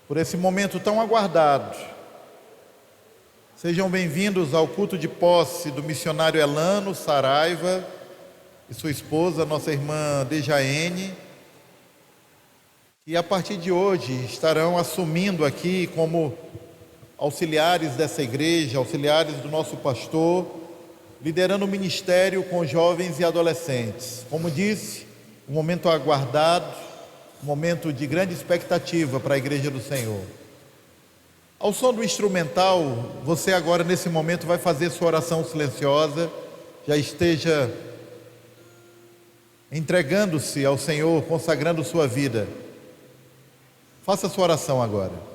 por esse momento tão aguardado. Sejam bem-vindos ao culto de posse do missionário Elano Saraiva e sua esposa, nossa irmã Dejaene, que a partir de hoje estarão assumindo aqui como auxiliares dessa igreja, auxiliares do nosso pastor, liderando o ministério com jovens e adolescentes. Como disse, um momento aguardado, um momento de grande expectativa para a igreja do Senhor. Ao som do instrumental, você agora nesse momento vai fazer sua oração silenciosa, já esteja entregando-se ao Senhor, consagrando sua vida. Faça sua oração agora.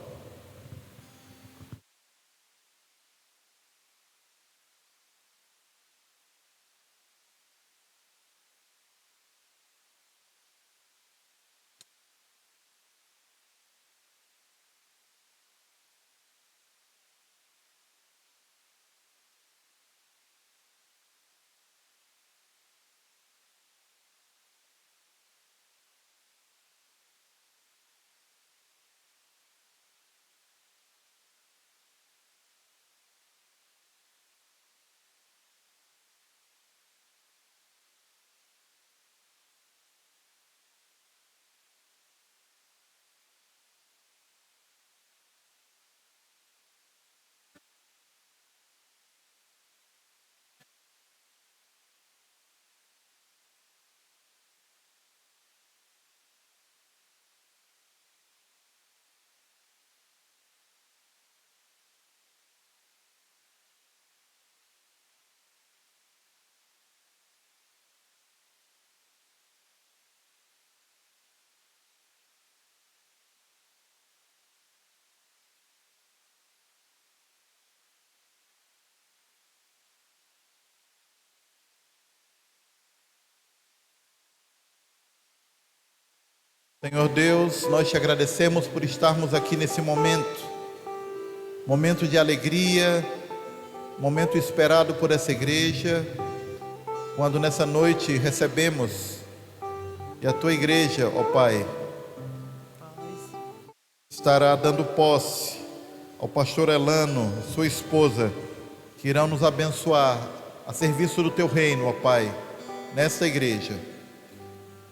Senhor Deus, nós te agradecemos por estarmos aqui nesse momento de alegria, momento esperado por essa igreja, quando nessa noite recebemos e a tua igreja, ó Pai, estará dando posse ao pastor Elano, sua esposa, que irão nos abençoar a serviço do teu reino, ó Pai, nessa igreja.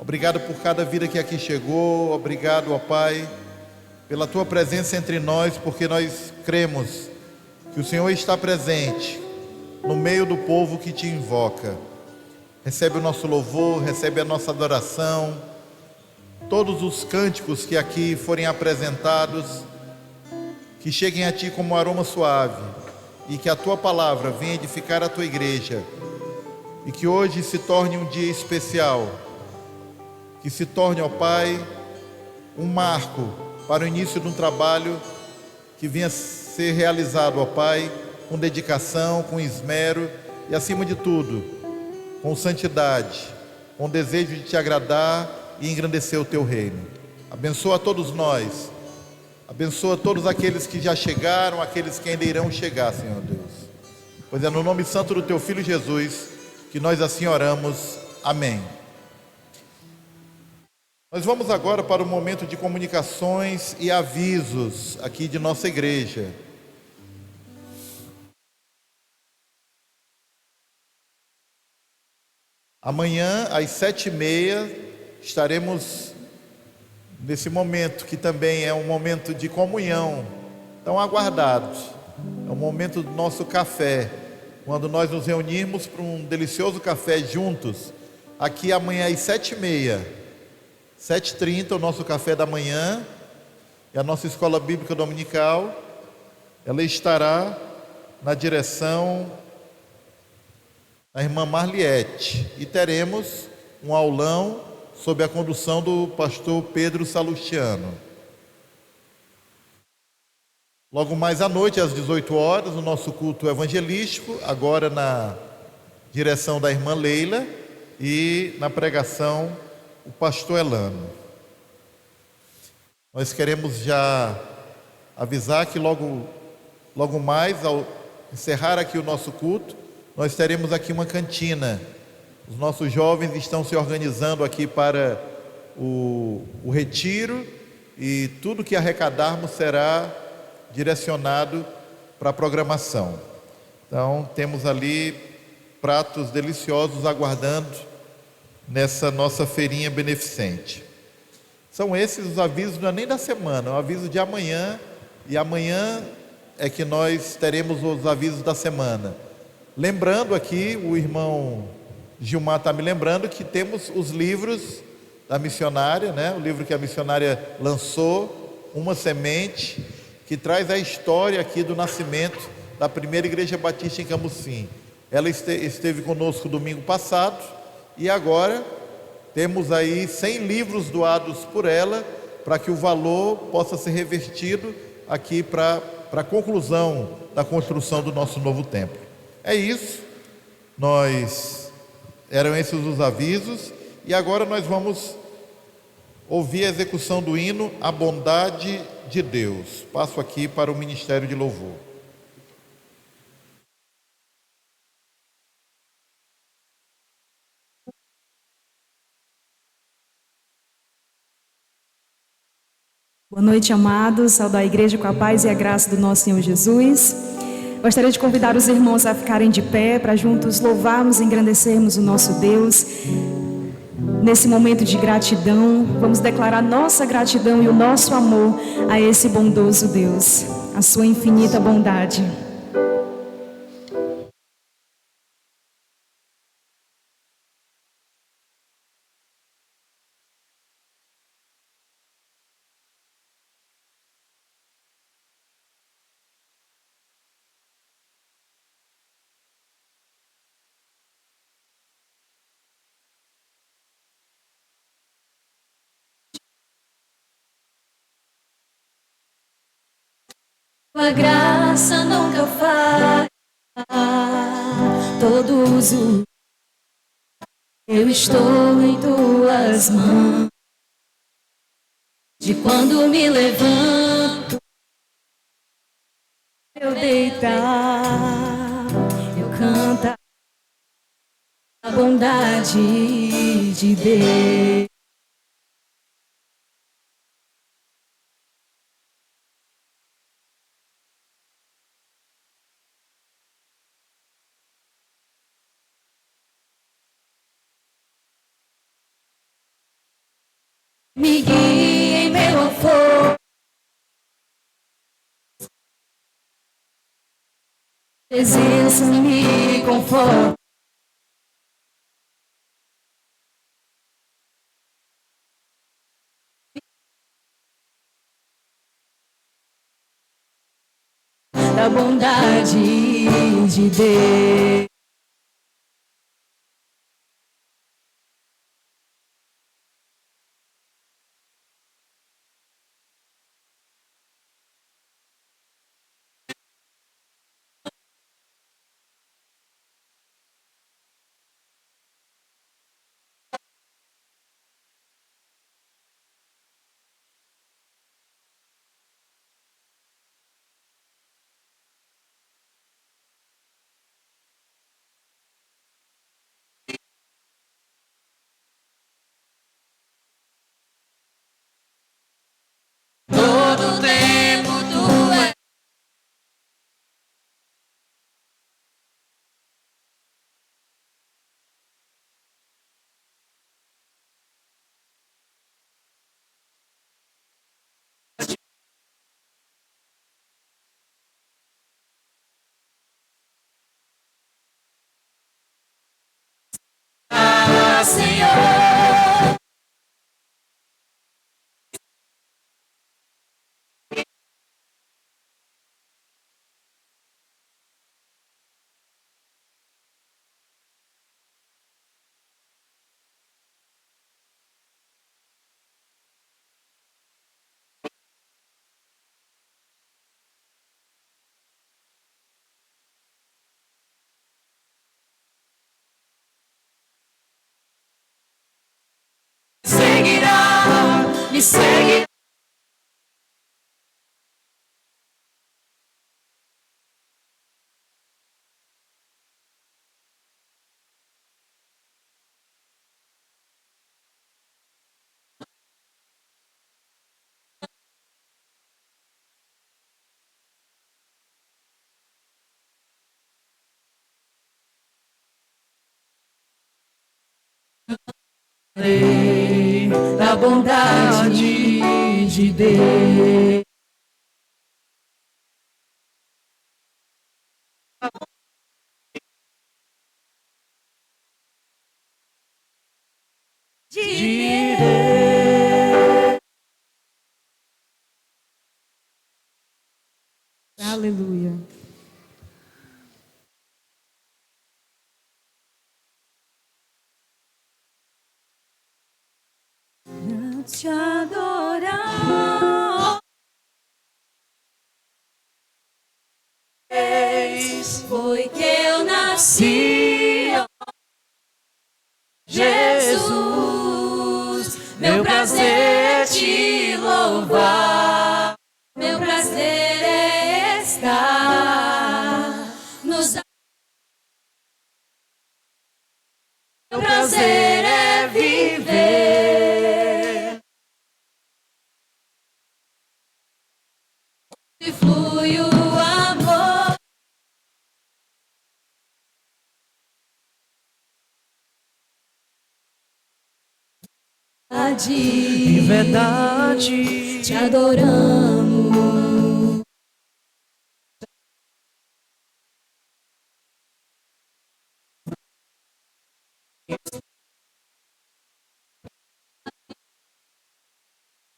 Obrigado por cada vida que aqui chegou, obrigado, ó Pai, pela tua presença entre nós, porque nós cremos que o Senhor está presente no meio do povo que te invoca. Recebe o nosso louvor, recebe a nossa adoração, todos os cânticos que aqui forem apresentados, que cheguem a ti como um aroma suave, e que a tua palavra venha edificar a tua igreja, e que hoje se torne um dia especial, que se torne, ó Pai, um marco para o início de um trabalho que venha ser realizado, ó Pai, com dedicação, com esmero e, acima de tudo, com santidade, com desejo de te agradar e engrandecer o teu reino. Abençoa a todos nós, abençoa todos aqueles que já chegaram, aqueles que ainda irão chegar, Senhor Deus. Pois é no nome santo do teu Filho Jesus que nós assim oramos. Amém. Nós vamos agora para o momento de comunicações e avisos aqui de nossa igreja. Amanhã, às 7h30, estaremos nesse momento, que também é um momento de comunhão, tão aguardado. É o momento do nosso café, quando nós nos reunirmos para um delicioso café juntos, aqui amanhã às 7h30. 7h30, o nosso café da manhã, e a nossa escola bíblica dominical, ela estará na direção da irmã Marliette, e teremos um aulão sob a condução do pastor Pedro Salustiano. Logo mais à noite, às 18h, o nosso culto evangelístico, agora na direção da irmã Leila, e na pregação o pastor Elano. Nós queremos já avisar que logo mais, ao encerrar aqui o nosso culto, nós teremos aqui uma cantina. Os nossos jovens estão se organizando aqui para o retiro e tudo que arrecadarmos será direcionado para a programação. Então, temos ali pratos deliciosos aguardando nessa nossa feirinha beneficente. São esses os avisos, não é nem da semana, é o aviso de amanhã, e amanhã é que nós teremos os avisos da semana. Lembrando aqui, o irmão Gilmar está me lembrando que temos os livros da missionária, né? O livro que a missionária lançou, Uma Semente, que traz a história aqui do nascimento da primeira igreja batista em Camusim. Ela esteve conosco domingo passado e agora temos aí 100 livros doados por ela para que o valor possa ser revertido aqui para a conclusão da construção do nosso novo templo. É isso, eram esses os avisos, e agora nós vamos ouvir a execução do hino A Bondade de Deus. Passo aqui para o Ministério de Louvor. Boa noite, amados. Saudar a igreja com a paz e a graça do nosso Senhor Jesus. Gostaria de convidar os irmãos a ficarem de pé para juntos louvarmos e engrandecermos o nosso Deus. Nesse momento de gratidão, vamos declarar nossa gratidão e o nosso amor a esse bondoso Deus, a sua infinita bondade. Tua graça nunca falha, todos os eu estou em tuas mãos. De quando me levanto, eu deitar, eu canto a bondade de Deus. Me guia em meu aforto, presença me conforta. Da bondade de Deus. Todo tempo tu és Senhor. Seguirá, me segue. da bondade de Deus. Aleluia. Te adorar, foi que eu nasci, Jesus, meu prazer é te louvar, meu prazer é estar nos meu prazer é viver. E flui o amor. Em verdade, Te adoramos.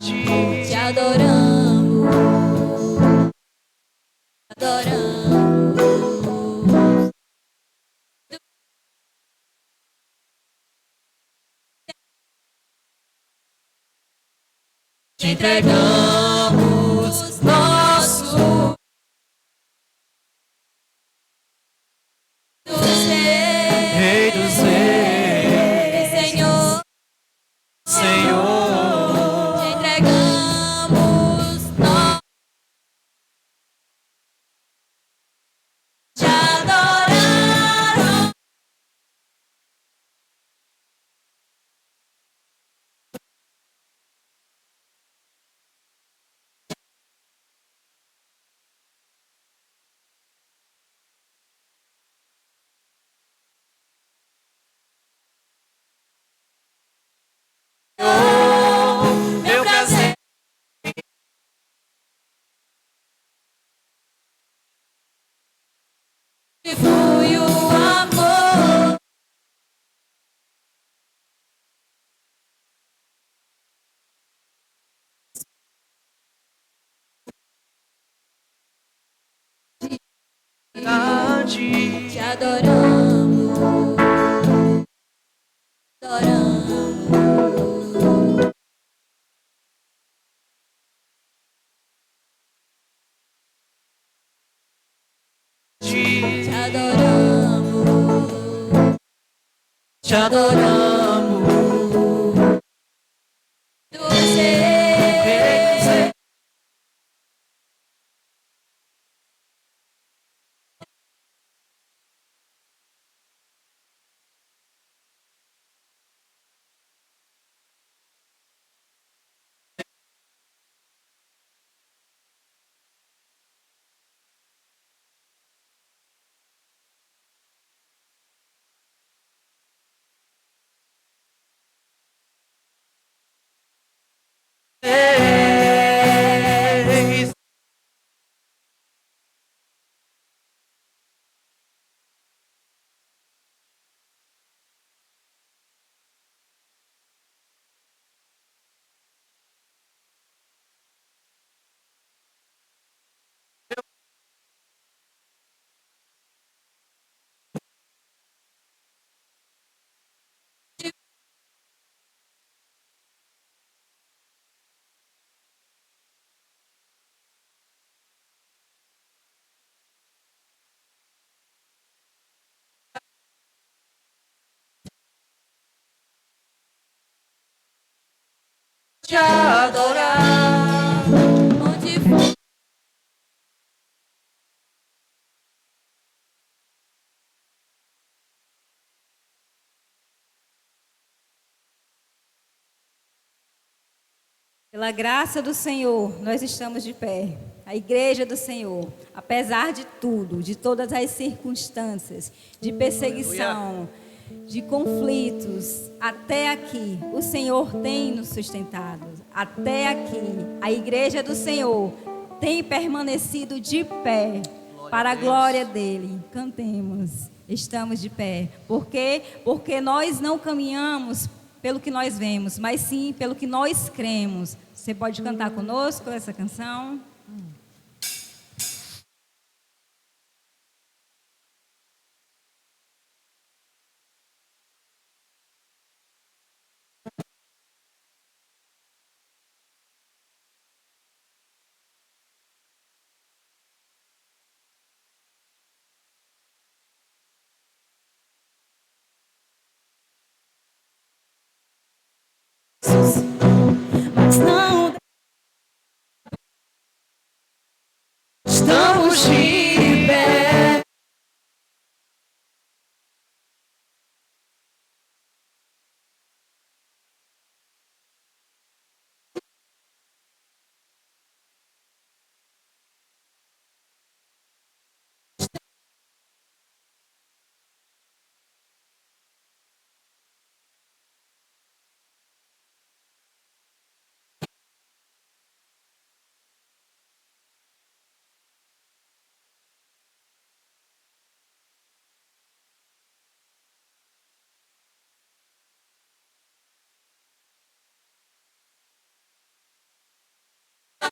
Te adoramos. Adoramos. Te entregamos nosso Rei dos Reis, Senhor. Senhor, Te entregamos nós. Te adoraram. meu prazer. E flui o amor. Te adoramos. Adoramos. Te adoramos. Te adoramos, Do ser. Te adorar. Onde for. Pela graça do Senhor, nós estamos de pé. A igreja do Senhor, apesar de tudo, de todas as circunstâncias, de perseguição, de conflitos. Até aqui, o Senhor tem nos sustentado. Até aqui, a igreja do Senhor tem permanecido de pé para a glória dele. Cantemos, estamos de pé. Por quê? Porque nós não caminhamos pelo que nós vemos, mas sim pelo que nós cremos. Você pode cantar conosco essa canção? Mas não Estamos de pé.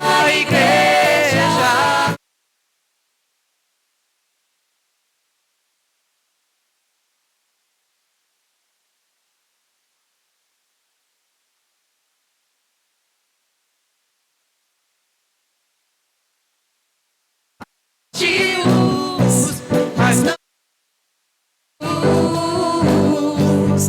A igreja de luz, mas não luz.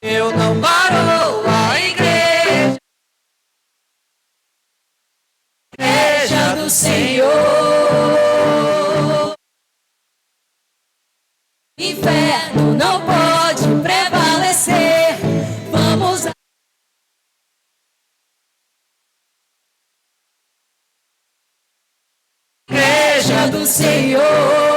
Eu não paro a igreja do Senhor. Inferno não pode prevalecer. Vamos à igreja do Senhor.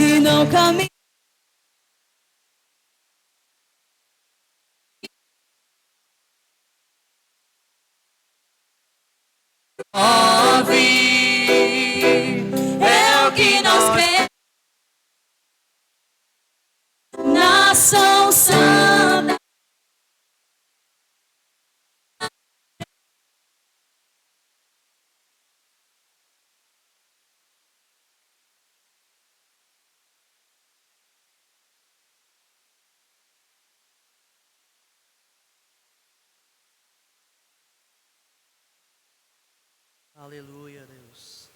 E não caminho. É o que nós cremos. Nação santa. Aleluia, Deus.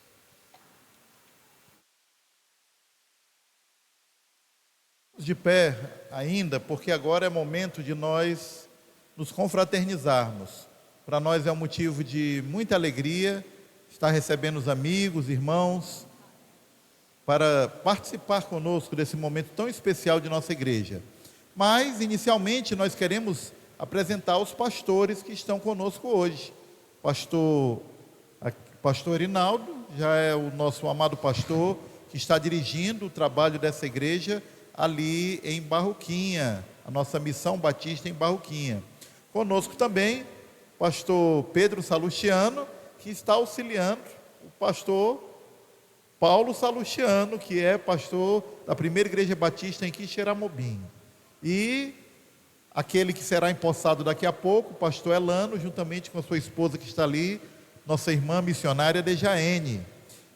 De pé ainda, porque agora é momento de nós nos confraternizarmos. Para nós é um motivo de muita alegria estar recebendo os amigos, irmãos, para participar conosco desse momento tão especial de nossa igreja. Mas, inicialmente, nós queremos apresentar os pastores que estão conosco hoje. Pastor Rinaldo, já é o nosso amado pastor que está dirigindo o trabalho dessa igreja ali em Barroquinha, a nossa missão batista em Barroquinha. Conosco também o pastor Pedro Salustiano, que está auxiliando o pastor Paulo Salustiano, que é pastor da primeira igreja batista em Quixeramobim. E aquele que será empossado daqui a pouco, o pastor Elano, juntamente com a sua esposa que está ali, nossa irmã missionária Dejaene.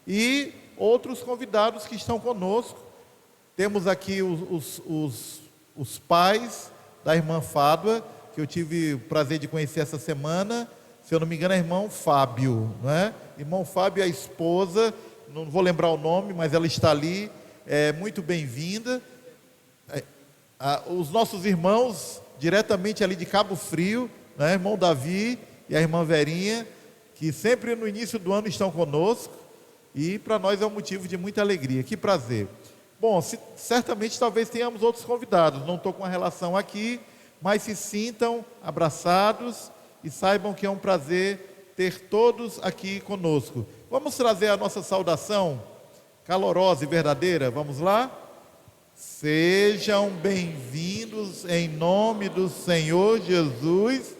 E outros convidados que estão conosco. Temos aqui os pais da irmã Fádua, que eu tive o prazer de conhecer essa semana. Se eu não me engano, é irmão Fábio, não é? Irmão Fábio, a esposa, não vou lembrar o nome, mas ela está ali, muito bem-vinda. Os nossos irmãos, diretamente ali de Cabo Frio, né? Irmão Davi e a irmã Verinha, que sempre no início do ano estão conosco, e para nós é um motivo de muita alegria. Que prazer. Bom, certamente talvez tenhamos outros convidados, não estou com a relação aqui, mas se sintam abraçados e saibam que é um prazer ter todos aqui conosco. Vamos trazer a nossa saudação calorosa e verdadeira, vamos lá? Sejam bem-vindos em nome do Senhor Jesus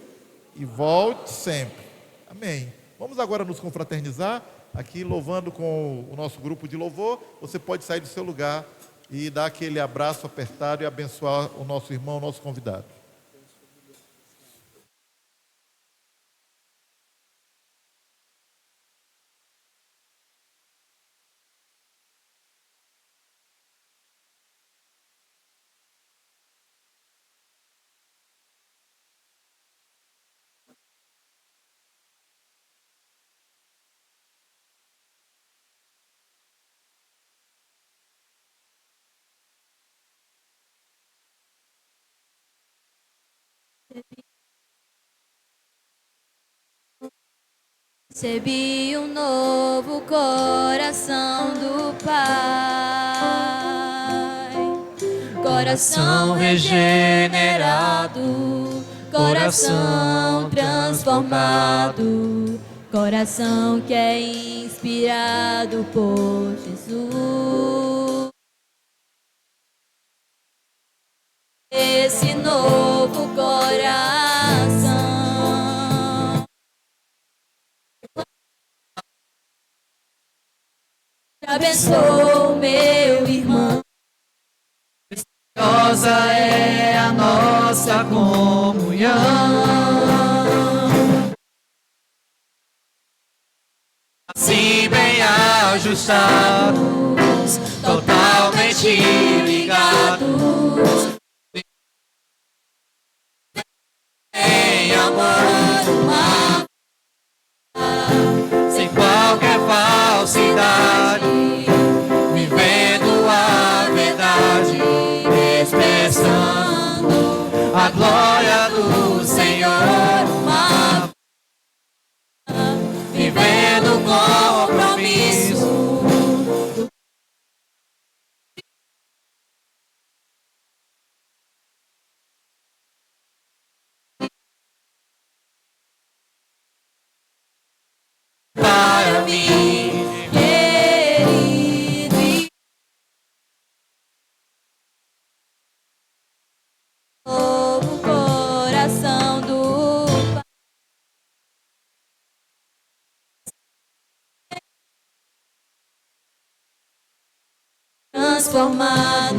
e volte sempre. Amém. Vamos agora nos confraternizar, aqui louvando com o nosso grupo de louvor. Você pode sair do seu lugar e dar aquele abraço apertado e abençoar o nosso irmão, o nosso convidado. Recebi um novo coração do Pai, coração regenerado, coração transformado, coração que é inspirado por Jesus. Esse novo coração abençoa meu irmão. Preciosa é a nossa comunhão. Assim bem ajustados, totalmente ligados em amor, sem qualquer falsidade, vivendo a verdade, expressando a glória do Senhor, vivendo o compromisso para mim, querido, e Novo coração do Pai, transformado,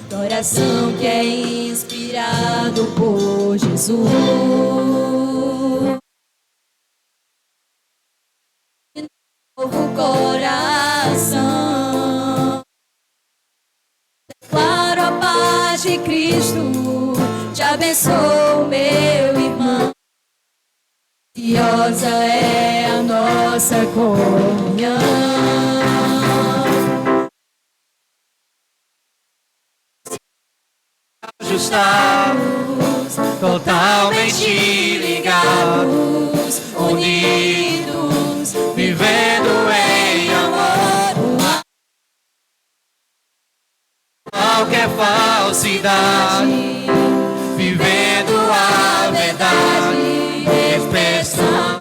coração que é inspirado por Jesus. Novo coração, declaro a paz de Cristo, te abençoo, meu irmão. Preciosa é a nossa comunhão. ajustados, totalmente ligados, unidos, vivendo em amor, qualquer falsidade, vivendo a verdade, expressando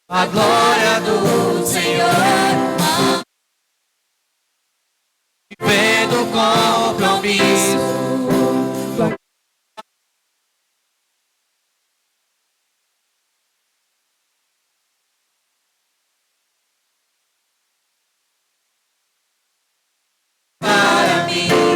a glória do Senhor, vivendo compromisso. Para mim,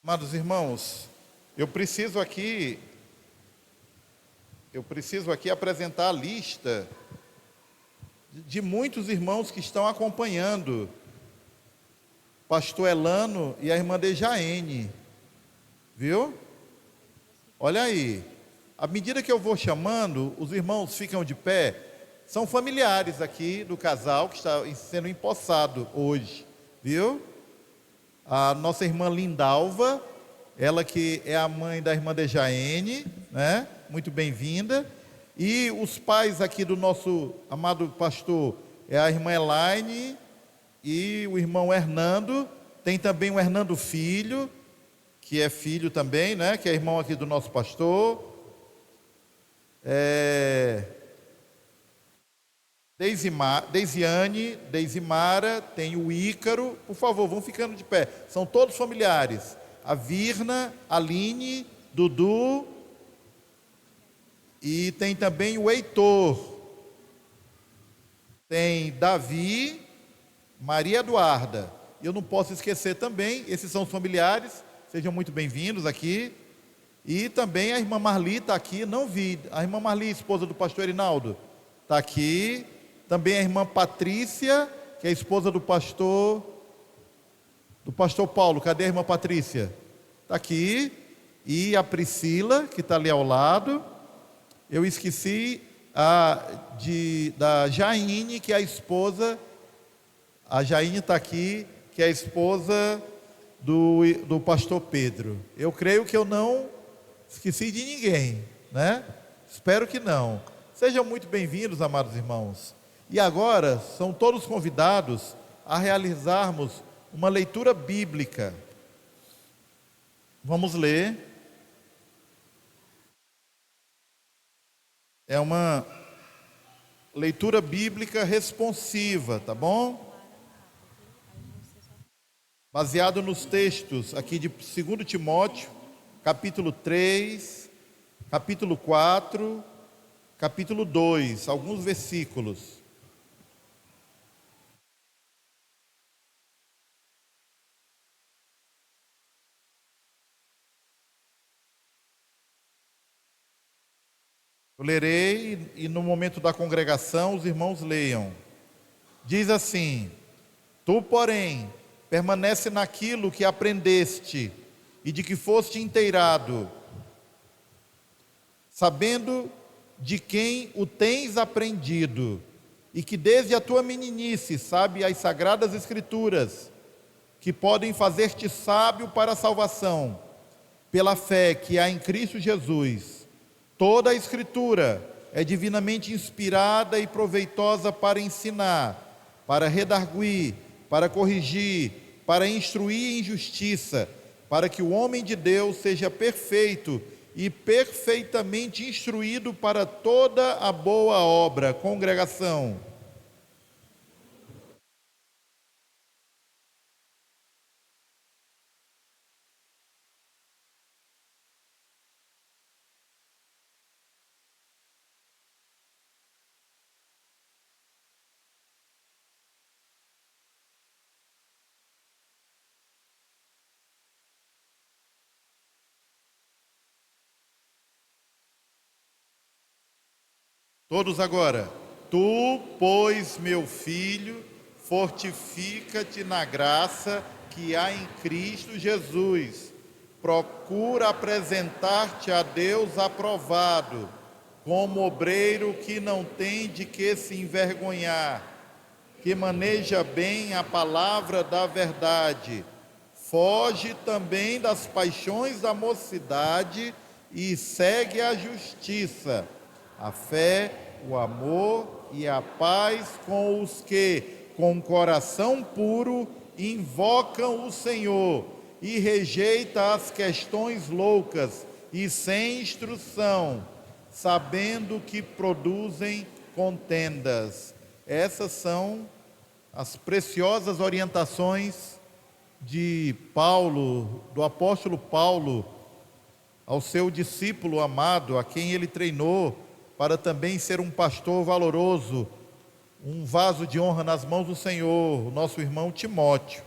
Amados irmãos, eu preciso aqui apresentar a lista de muitos irmãos que estão acompanhando pastor Elano e a irmã Dejaene, viu? Olha aí, à medida que eu vou chamando, os irmãos ficam de pé. São familiares aqui do casal que está sendo empossado hoje, viu? A nossa irmã Lindalva, ela que é a mãe da irmã Dejaene, né? Muito bem-vinda. E os pais aqui do nosso amado pastor é a irmã Elaine e o irmão Hernando. Tem também o Hernando Filho, que é filho também, né? Que é irmão aqui do nosso pastor. Deisiane, Deisimara, tem o Ícaro. Por favor, vão ficando de pé. São todos familiares. A Virna, Aline, Dudu. E tem também o Heitor. Tem Davi, Maria Eduarda. Eu não posso esquecer também, esses são os familiares. Sejam muito bem-vindos aqui. E também a irmã Marli está aqui, não vi. A irmã Marli, esposa do pastor Erinaldo, está aqui. Também a irmã Patrícia, que é a esposa do pastor Paulo. Cadê a irmã Patrícia? Está aqui. E a Priscila, que está ali ao lado. Eu esqueci da Jaine, que é a esposa. A Jaine está aqui, que é a esposa do pastor Pedro. Eu creio que eu não esqueci de ninguém, né? Espero que não. Sejam muito bem-vindos, amados irmãos. E agora são todos convidados a realizarmos uma leitura bíblica. Vamos ler. É uma leitura bíblica responsiva, tá bom? Baseado nos textos aqui de 2 Timóteo, capítulo 3, capítulo 4, capítulo 2, alguns versículos. Eu lerei e no momento da congregação os irmãos leiam. Diz assim: Tu, porém, permanece naquilo que aprendeste e de que foste inteirado, sabendo de quem o tens aprendido, e que desde a tua meninice sabe as sagradas escrituras, que podem fazer-te sábio para a salvação, pela fé que há em Cristo Jesus. Toda a Escritura é divinamente inspirada e proveitosa para ensinar, para redarguir, para corrigir, para instruir em justiça, para que o homem de Deus seja perfeito e perfeitamente instruído para toda a boa obra. Congregação. Todos agora. Tu, pois, meu filho, fortifica-te na graça que há em Cristo Jesus. Procura apresentar-te a Deus aprovado, como obreiro que não tem de que se envergonhar, que maneja bem a palavra da verdade. Foge também das paixões da mocidade e segue a justiça, a fé, o amor e a paz com os que, com coração puro, invocam o Senhor, e rejeita as questões loucas e sem instrução, sabendo que produzem contendas. Essas são as preciosas orientações de Paulo, do apóstolo Paulo, ao seu discípulo amado, a quem ele treinou para também ser um pastor valoroso, um vaso de honra nas mãos do Senhor, o nosso irmão Timóteo.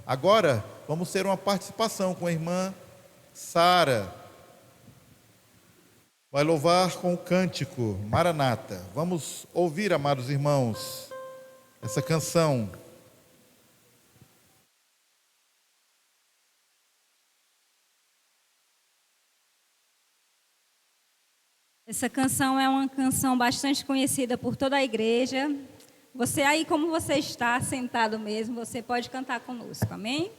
Agora, vamos ter uma participação com a irmã Sara. Vai louvar com o cântico Maranata. Vamos ouvir, amados irmãos, essa canção. Essa canção é uma canção bastante conhecida por toda a igreja. Você aí, como você está sentado mesmo, você pode cantar conosco, amém?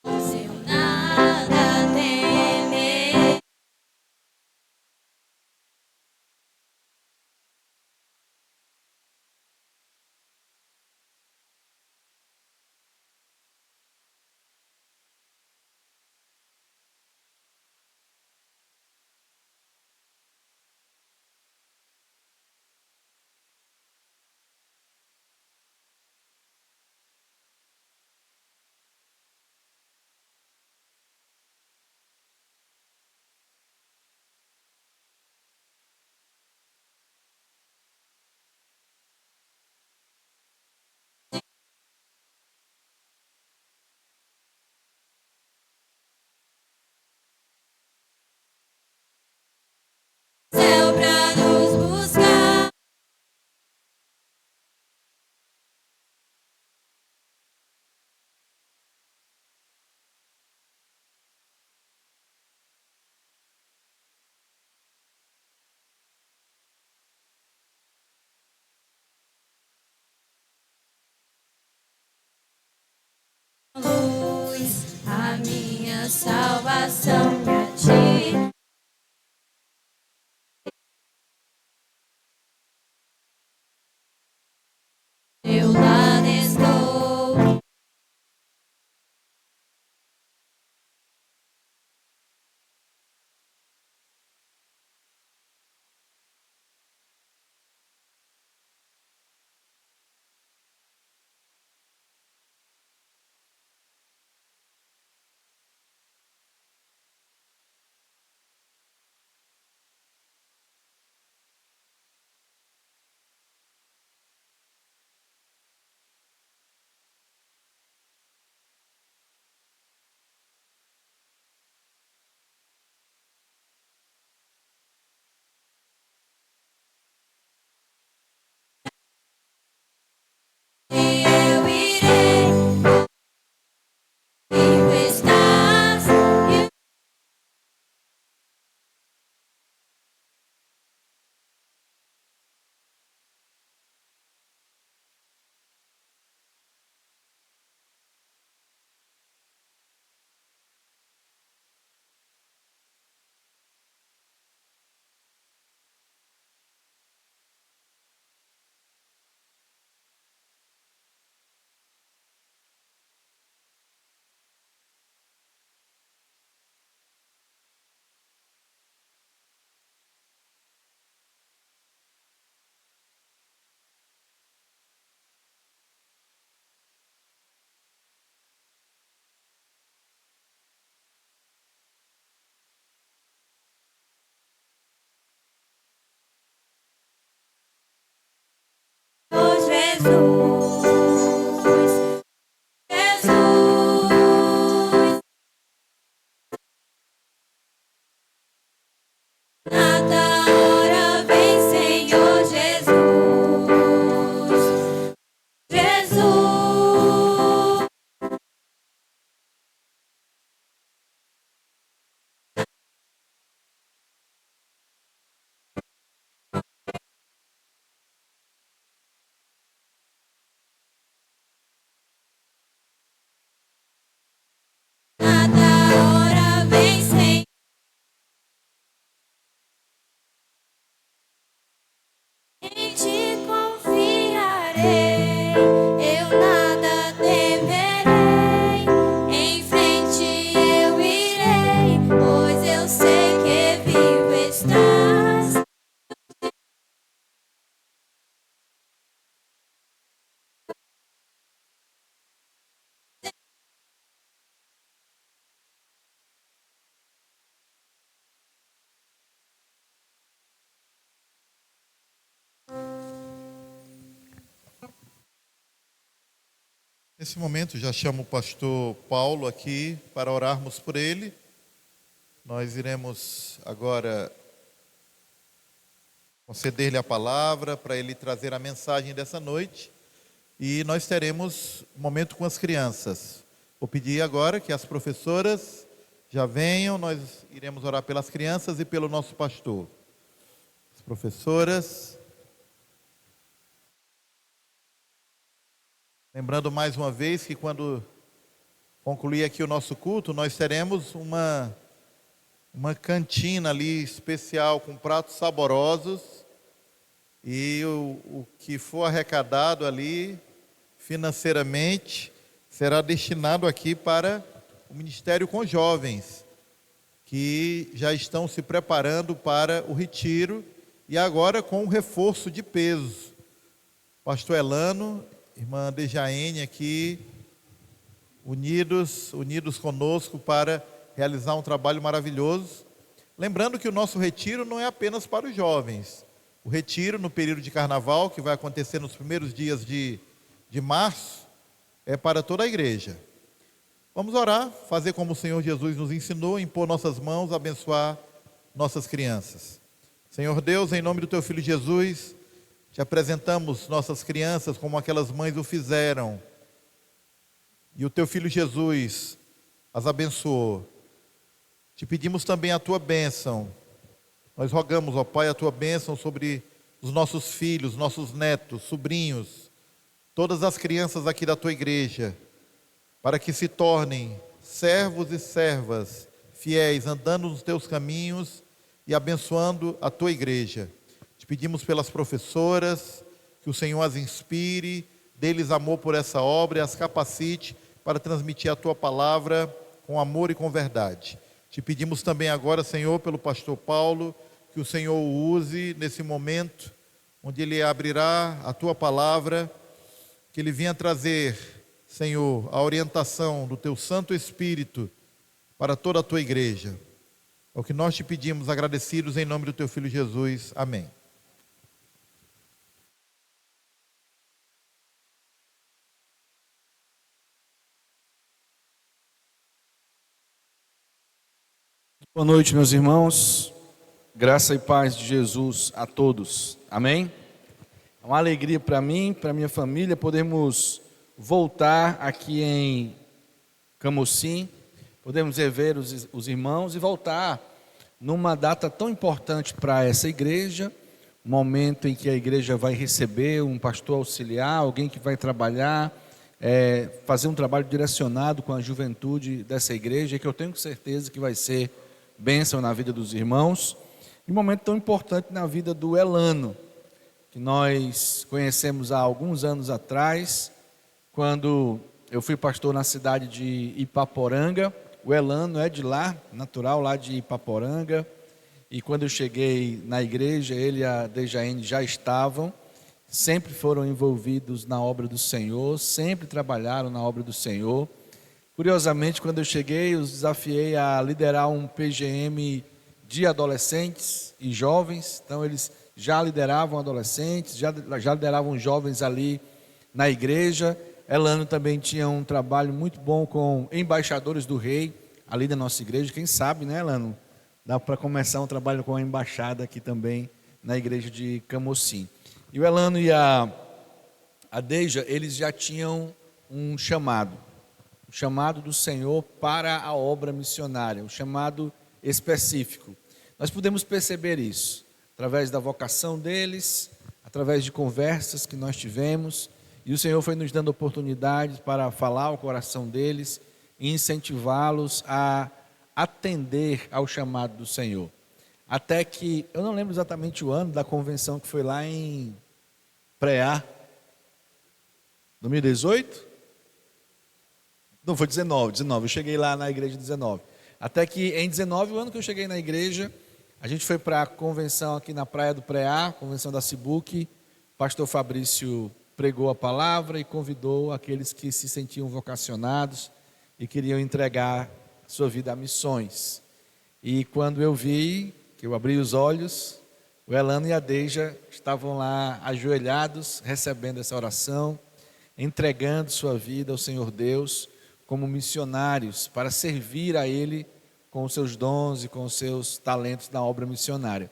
Se eu nada temer, céu pra nos buscar. Luz, a minha salvação pra ti. Eu lá estou. Cada hora vem, Senhor Jesus. Jesus. Cada hora vem, Senhor. Em ti confiarei, eu nada temerei. Em frente eu irei, pois eu sei que vivo estás. Nesse momento, já chamo o pastor Paulo aqui para orarmos por ele. Nós iremos agora conceder-lhe a palavra para ele trazer a mensagem dessa noite. E nós teremos um momento com as crianças. Vou pedir agora que as professoras já venham. Nós iremos orar pelas crianças e pelo nosso pastor. As professoras. Lembrando mais uma vez que quando concluir aqui o nosso culto, nós teremos uma cantina ali especial com pratos saborosos e o que for arrecadado ali financeiramente será destinado aqui para o Ministério com Jovens, que já estão se preparando para o retiro e agora com um reforço de peso. Pastor Elano, irmã Dejaene aqui, unidos conosco para realizar um trabalho maravilhoso. Lembrando que o nosso retiro não é apenas para os jovens. O retiro no período de carnaval, que vai acontecer nos primeiros dias de março, é para toda a igreja. Vamos orar, fazer como o Senhor Jesus nos ensinou, impor nossas mãos, abençoar nossas crianças. Senhor Deus, em nome do Teu Filho Jesus, te apresentamos nossas crianças como aquelas mães o fizeram. E o Teu Filho Jesus as abençoou. Te pedimos também a Tua bênção. Nós rogamos, ó Pai, a Tua bênção sobre os nossos filhos, nossos netos, sobrinhos, todas as crianças aqui da Tua igreja, para que se tornem servos e servas fiéis, andando nos Teus caminhos e abençoando a Tua igreja. Te pedimos pelas professoras, que o Senhor as inspire, dê-lhes amor por essa obra e as capacite para transmitir a Tua palavra com amor e com verdade. Te pedimos também agora, Senhor, pelo pastor Paulo, que o Senhor o use nesse momento, onde ele abrirá a Tua palavra, que ele venha trazer, Senhor, a orientação do Teu Santo Espírito para toda a Tua igreja. É o que nós te pedimos, agradecidos em nome do Teu Filho Jesus. Amém. Boa noite, meus irmãos. Graça e paz de Jesus a todos. Amém? É uma alegria para mim, para minha família, podermos voltar aqui em Camocim, podemos rever os irmãos e voltar numa data tão importante para essa igreja, um momento em que a igreja vai receber um pastor auxiliar, alguém que vai trabalhar, fazer um trabalho direcionado com a juventude dessa igreja, que eu tenho certeza que vai ser bênção na vida dos irmãos, e um momento tão importante na vida do Elano, que nós conhecemos há alguns anos atrás, quando eu fui pastor na cidade de Ipaporanga. O Elano é de lá, natural lá de Ipaporanga, e quando eu cheguei na igreja, ele e a Dejaene já estavam, sempre foram envolvidos na obra do Senhor, sempre trabalharam na obra do Senhor. Curiosamente, quando eu cheguei, os desafiei a liderar um PGM de adolescentes e jovens. Então, eles já lideravam adolescentes, já lideravam jovens ali na igreja. Elano também tinha um trabalho muito bom com embaixadores do rei, ali da nossa igreja. Quem sabe, né, Elano? Dá para começar um trabalho com a embaixada aqui também, na igreja de Camocim. E o Elano e a Deja, eles já tinham um chamado do Senhor para a obra missionária, um chamado específico. Nós podemos perceber isso através da vocação deles, através de conversas que nós tivemos, e o Senhor foi nos dando oportunidades para falar ao coração deles e incentivá-los a atender ao chamado do Senhor. Até que, eu não lembro exatamente o ano da convenção que foi lá em Preá, 2018? Não, foi 19, eu cheguei lá na igreja 19. Até que em 19, o ano que eu cheguei na igreja, a gente foi para a convenção aqui na Praia do Preá, convenção da Cibuc. O pastor Fabrício pregou a palavra e convidou aqueles que se sentiam vocacionados e queriam entregar sua vida a missões. E quando eu vi, que eu abri os olhos, o Elano e a Deja estavam lá ajoelhados, recebendo essa oração, entregando sua vida ao Senhor Deus, como missionários, para servir a Ele com os seus dons e com os seus talentos na obra missionária.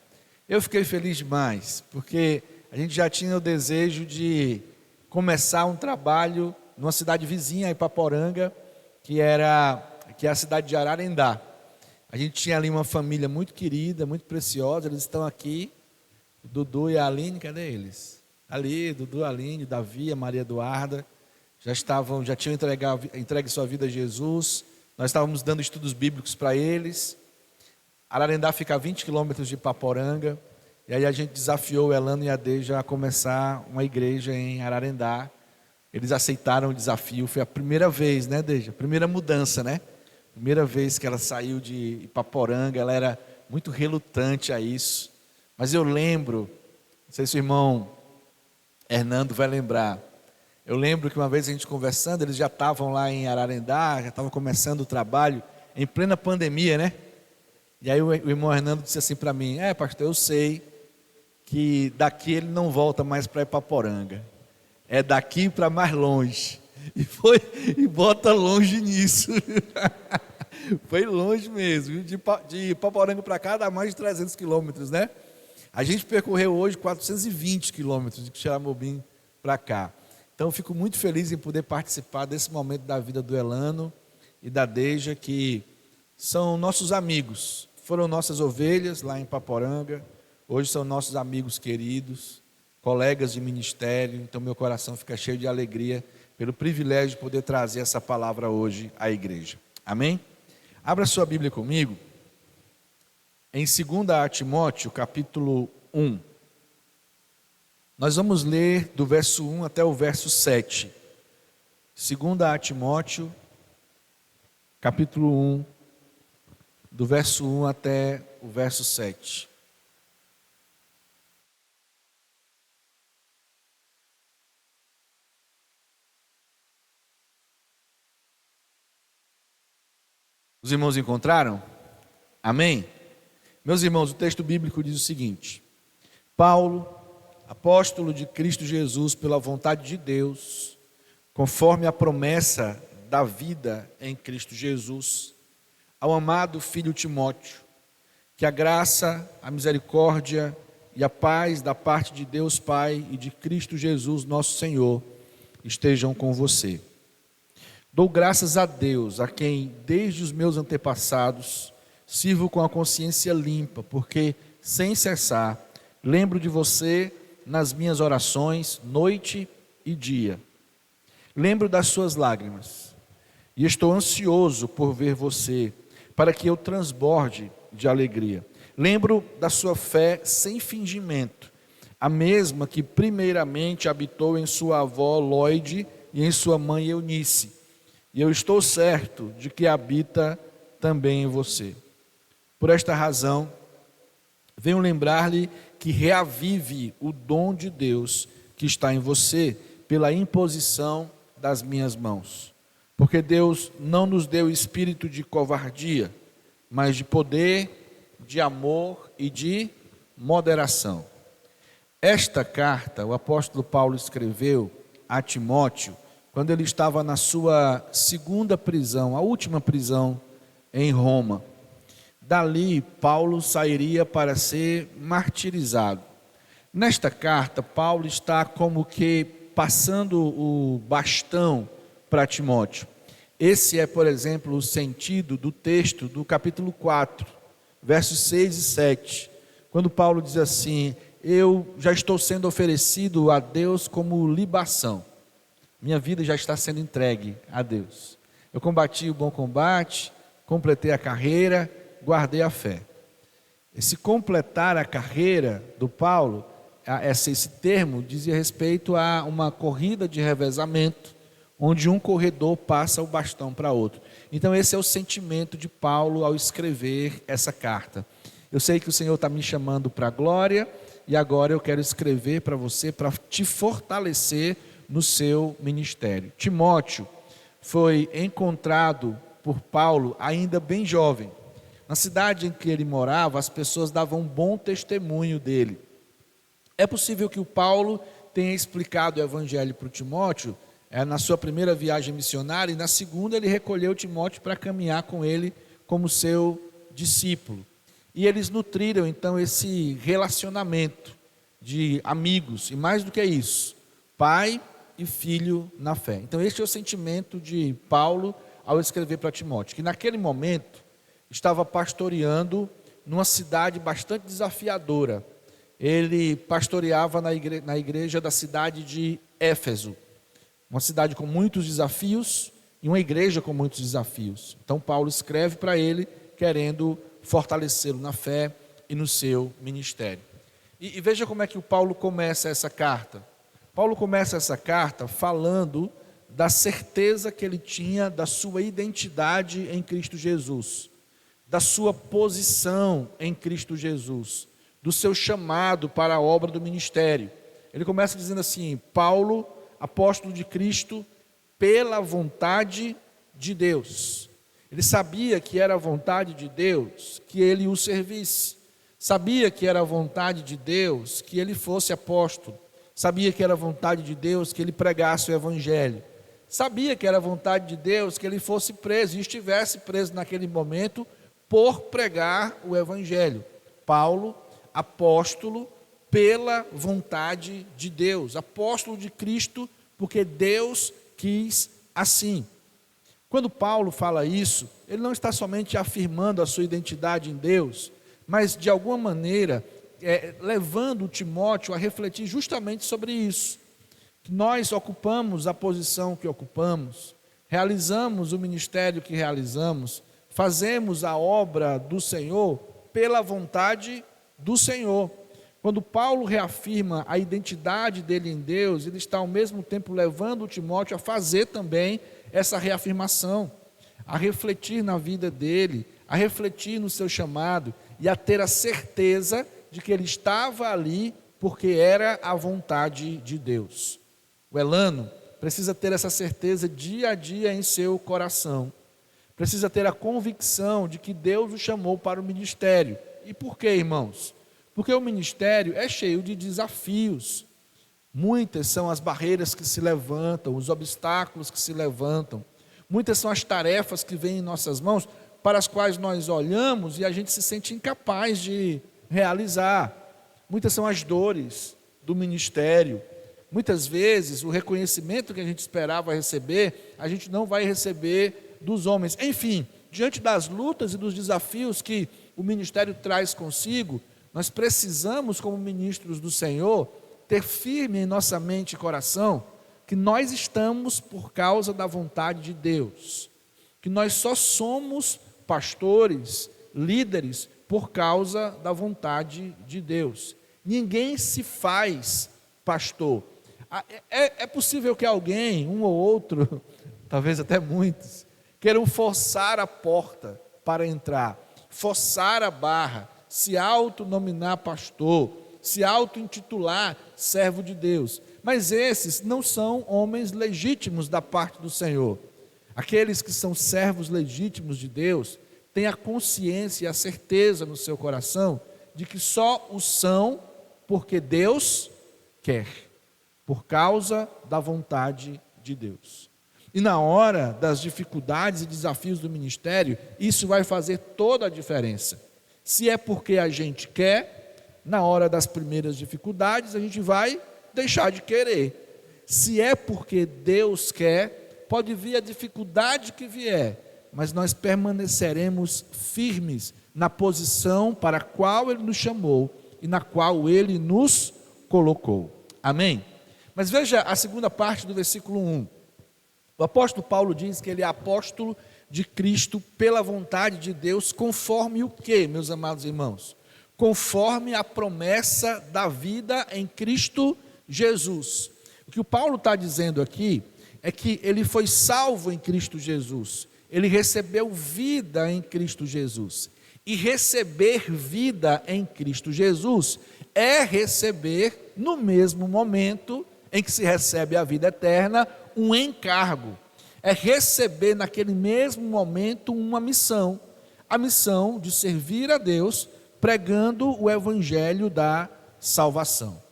Eu fiquei feliz demais, porque a gente já tinha o desejo de começar um trabalho numa cidade vizinha, Ipaporanga, que é a cidade de Ararendá. A gente tinha ali uma família muito querida, muito preciosa, eles estão aqui, o Dudu e a Aline, cadê eles? Ali, Dudu, a Aline, Davi, a Maria Eduarda, já tinham entregue sua vida a Jesus. Nós estávamos dando estudos bíblicos para eles. Ararendá fica a 20 quilômetros de Ipaporanga, e aí a gente desafiou o Elano e a Deja a começar uma igreja em Ararendá. Eles aceitaram o desafio, foi a primeira vez, né, Deja? Primeira mudança, né? Primeira vez que ela saiu de Ipaporanga, ela era muito relutante a isso. Mas eu lembro, não sei se o irmão Hernando vai lembrar, eu lembro que uma vez a gente conversando, eles já estavam lá em Ararendá, já estavam começando o trabalho, em plena pandemia, né? E aí o irmão Hernando disse assim para mim, pastor, eu sei que daqui ele não volta mais para Ipaporanga, é daqui para mais longe. E bota longe nisso. Foi longe mesmo, de Ipaporanga para cá dá mais de 300 quilômetros, né? A gente percorreu hoje 420 quilômetros de Xeramobim para cá. Então eu fico muito feliz em poder participar desse momento da vida do Elano e da Deja, que são nossos amigos, foram nossas ovelhas lá em Ipaporanga, hoje são nossos amigos queridos, colegas de ministério. Então meu coração fica cheio de alegria pelo privilégio de poder trazer essa palavra hoje à igreja. Amém? Abra sua Bíblia comigo em 2 Timóteo, capítulo 1. Nós vamos ler do verso 1 até o verso 7. 2 Timóteo, capítulo 1, do verso 1 até o verso 7. Os irmãos encontraram? Amém? Meus irmãos, o texto bíblico diz o seguinte: Paulo, apóstolo de Cristo Jesus pela vontade de Deus, conforme a promessa da vida em Cristo Jesus, ao amado filho Timóteo, que a graça, a misericórdia e a paz da parte de Deus Pai e de Cristo Jesus nosso Senhor estejam com você. Dou graças a Deus, a quem desde os meus antepassados sirvo com a consciência limpa, porque sem cessar lembro de você nas minhas orações, noite e dia. Lembro das suas lágrimas e estou ansioso por ver você, para que eu transborde de alegria. Lembro da sua fé sem fingimento, a mesma que primeiramente habitou em sua avó Lóide e em sua mãe Eunice. E eu estou certo de que habita também em você. Por esta razão, venho lembrar-lhe que reavive o dom de Deus que está em você pela imposição das minhas mãos. Porque Deus não nos deu espírito de covardia, mas de poder, de amor e de moderação. Esta carta o apóstolo Paulo escreveu a Timóteo quando ele estava na sua segunda prisão, a última prisão em Roma. Dali, Paulo sairia para ser martirizado. Nesta carta, Paulo está como que passando o bastão para Timóteo. Esse é, por exemplo, o sentido do texto do capítulo 4, versos 6 e 7, quando Paulo diz assim: eu já estou sendo oferecido a Deus como libação. Minha vida já está sendo entregue a Deus. Eu combati o bom combate, completei a carreira, guardei a fé. Esse completar a carreira do Paulo, esse termo dizia respeito a uma corrida de revezamento, onde um corredor passa o bastão para outro. Então esse é o sentimento de Paulo ao escrever essa carta. Eu sei que o Senhor está me chamando para a glória, e agora eu quero escrever para você, para te fortalecer no seu ministério. Timóteo foi encontrado por Paulo ainda bem jovem. Na cidade em que ele morava, as pessoas davam um bom testemunho dele. É possível que o Paulo tenha explicado o evangelho para o Timóteo na sua primeira viagem missionária, e na segunda ele recolheu Timóteo para caminhar com ele como seu discípulo. E eles nutriram então esse relacionamento de amigos, e mais do que isso, pai e filho na fé. Então este é o sentimento de Paulo ao escrever para Timóteo, que naquele momento estava pastoreando numa cidade bastante desafiadora. Ele pastoreava na igreja da cidade de Éfeso, uma cidade com muitos desafios e uma igreja com muitos desafios. Então Paulo escreve para ele, querendo fortalecê-lo na fé e no seu ministério. E veja como é que o Paulo começa essa carta. Paulo começa essa carta falando da certeza que ele tinha da sua identidade em Cristo Jesus, da sua posição em Cristo Jesus, do seu chamado para a obra do ministério. Ele começa dizendo assim: Paulo, apóstolo de Cristo, pela vontade de Deus. Ele sabia que era a vontade de Deus que ele o servisse. Sabia que era a vontade de Deus que ele fosse apóstolo. Sabia que era a vontade de Deus que ele pregasse o evangelho. Sabia que era a vontade de Deus que ele fosse preso e estivesse preso naquele momento por pregar o evangelho. Paulo, apóstolo pela vontade de Deus, apóstolo de Cristo, porque Deus quis assim. Quando Paulo fala isso, ele não está somente afirmando a sua identidade em Deus, mas de alguma maneira levando Timóteo a refletir justamente sobre isso. Que nós ocupamos a posição que ocupamos, realizamos o ministério que realizamos, fazemos a obra do Senhor pela vontade do Senhor. Quando Paulo reafirma a identidade dele em Deus, ele está ao mesmo tempo levando Timóteo a fazer também essa reafirmação, a refletir na vida dele, a refletir no seu chamado e a ter a certeza de que ele estava ali porque era a vontade de Deus. O Elano precisa ter essa certeza dia a dia em seu coração. Precisa ter a convicção de que Deus o chamou para o ministério. E por quê, irmãos? Porque o ministério é cheio de desafios. Muitas são as barreiras que se levantam, os obstáculos que se levantam. Muitas são as tarefas que vêm em nossas mãos, para as quais nós olhamos e a gente se sente incapaz de realizar. Muitas são as dores do ministério. Muitas vezes o reconhecimento que a gente esperava receber, a gente não vai receber dos homens. Enfim, diante das lutas e dos desafios que o ministério traz consigo, nós precisamos, como ministros do Senhor, ter firme em nossa mente e coração que nós estamos por causa da vontade de Deus, que nós só somos pastores, líderes, por causa da vontade de Deus. Ninguém se faz pastor. É possível que alguém, um ou outro, talvez até muitos, queiram forçar a porta para entrar, forçar a barra, se autonominar pastor, se auto-intitular servo de Deus. Mas esses não são homens legítimos da parte do Senhor. Aqueles que são servos legítimos de Deus têm a consciência e a certeza no seu coração de que só o são porque Deus quer. por causa da vontade de Deus. E na hora das dificuldades e desafios do ministério, isso vai fazer toda a diferença. Se é porque a gente quer, na hora das primeiras dificuldades, a gente vai deixar de querer. Se é porque Deus quer, pode vir a dificuldade que vier, mas nós permaneceremos firmes na posição para a qual Ele nos chamou e na qual Ele nos colocou. Amém? Mas veja a segunda parte do versículo 1. O apóstolo Paulo diz que ele é apóstolo de Cristo pela vontade de Deus, conforme o quê, meus amados irmãos? Conforme a promessa da vida em Cristo Jesus. O que o Paulo está dizendo aqui é que ele foi salvo em Cristo Jesus, ele recebeu vida em Cristo Jesus, e receber vida em Cristo Jesus é receber, no mesmo momento em que se recebe a vida eterna, um encargo, é receber naquele mesmo momento uma missão, a missão de servir a Deus, pregando o evangelho da salvação.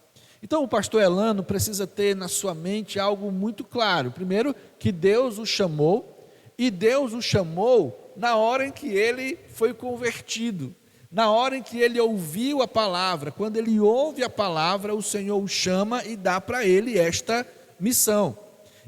Então o pastor Elano precisa ter na sua mente algo muito claro. Primeiro, que Deus o chamou, e Deus o chamou na hora em que ele foi convertido, na hora em que ele ouviu a palavra. Quando ele ouve a palavra, o Senhor o chama e dá para ele esta missão.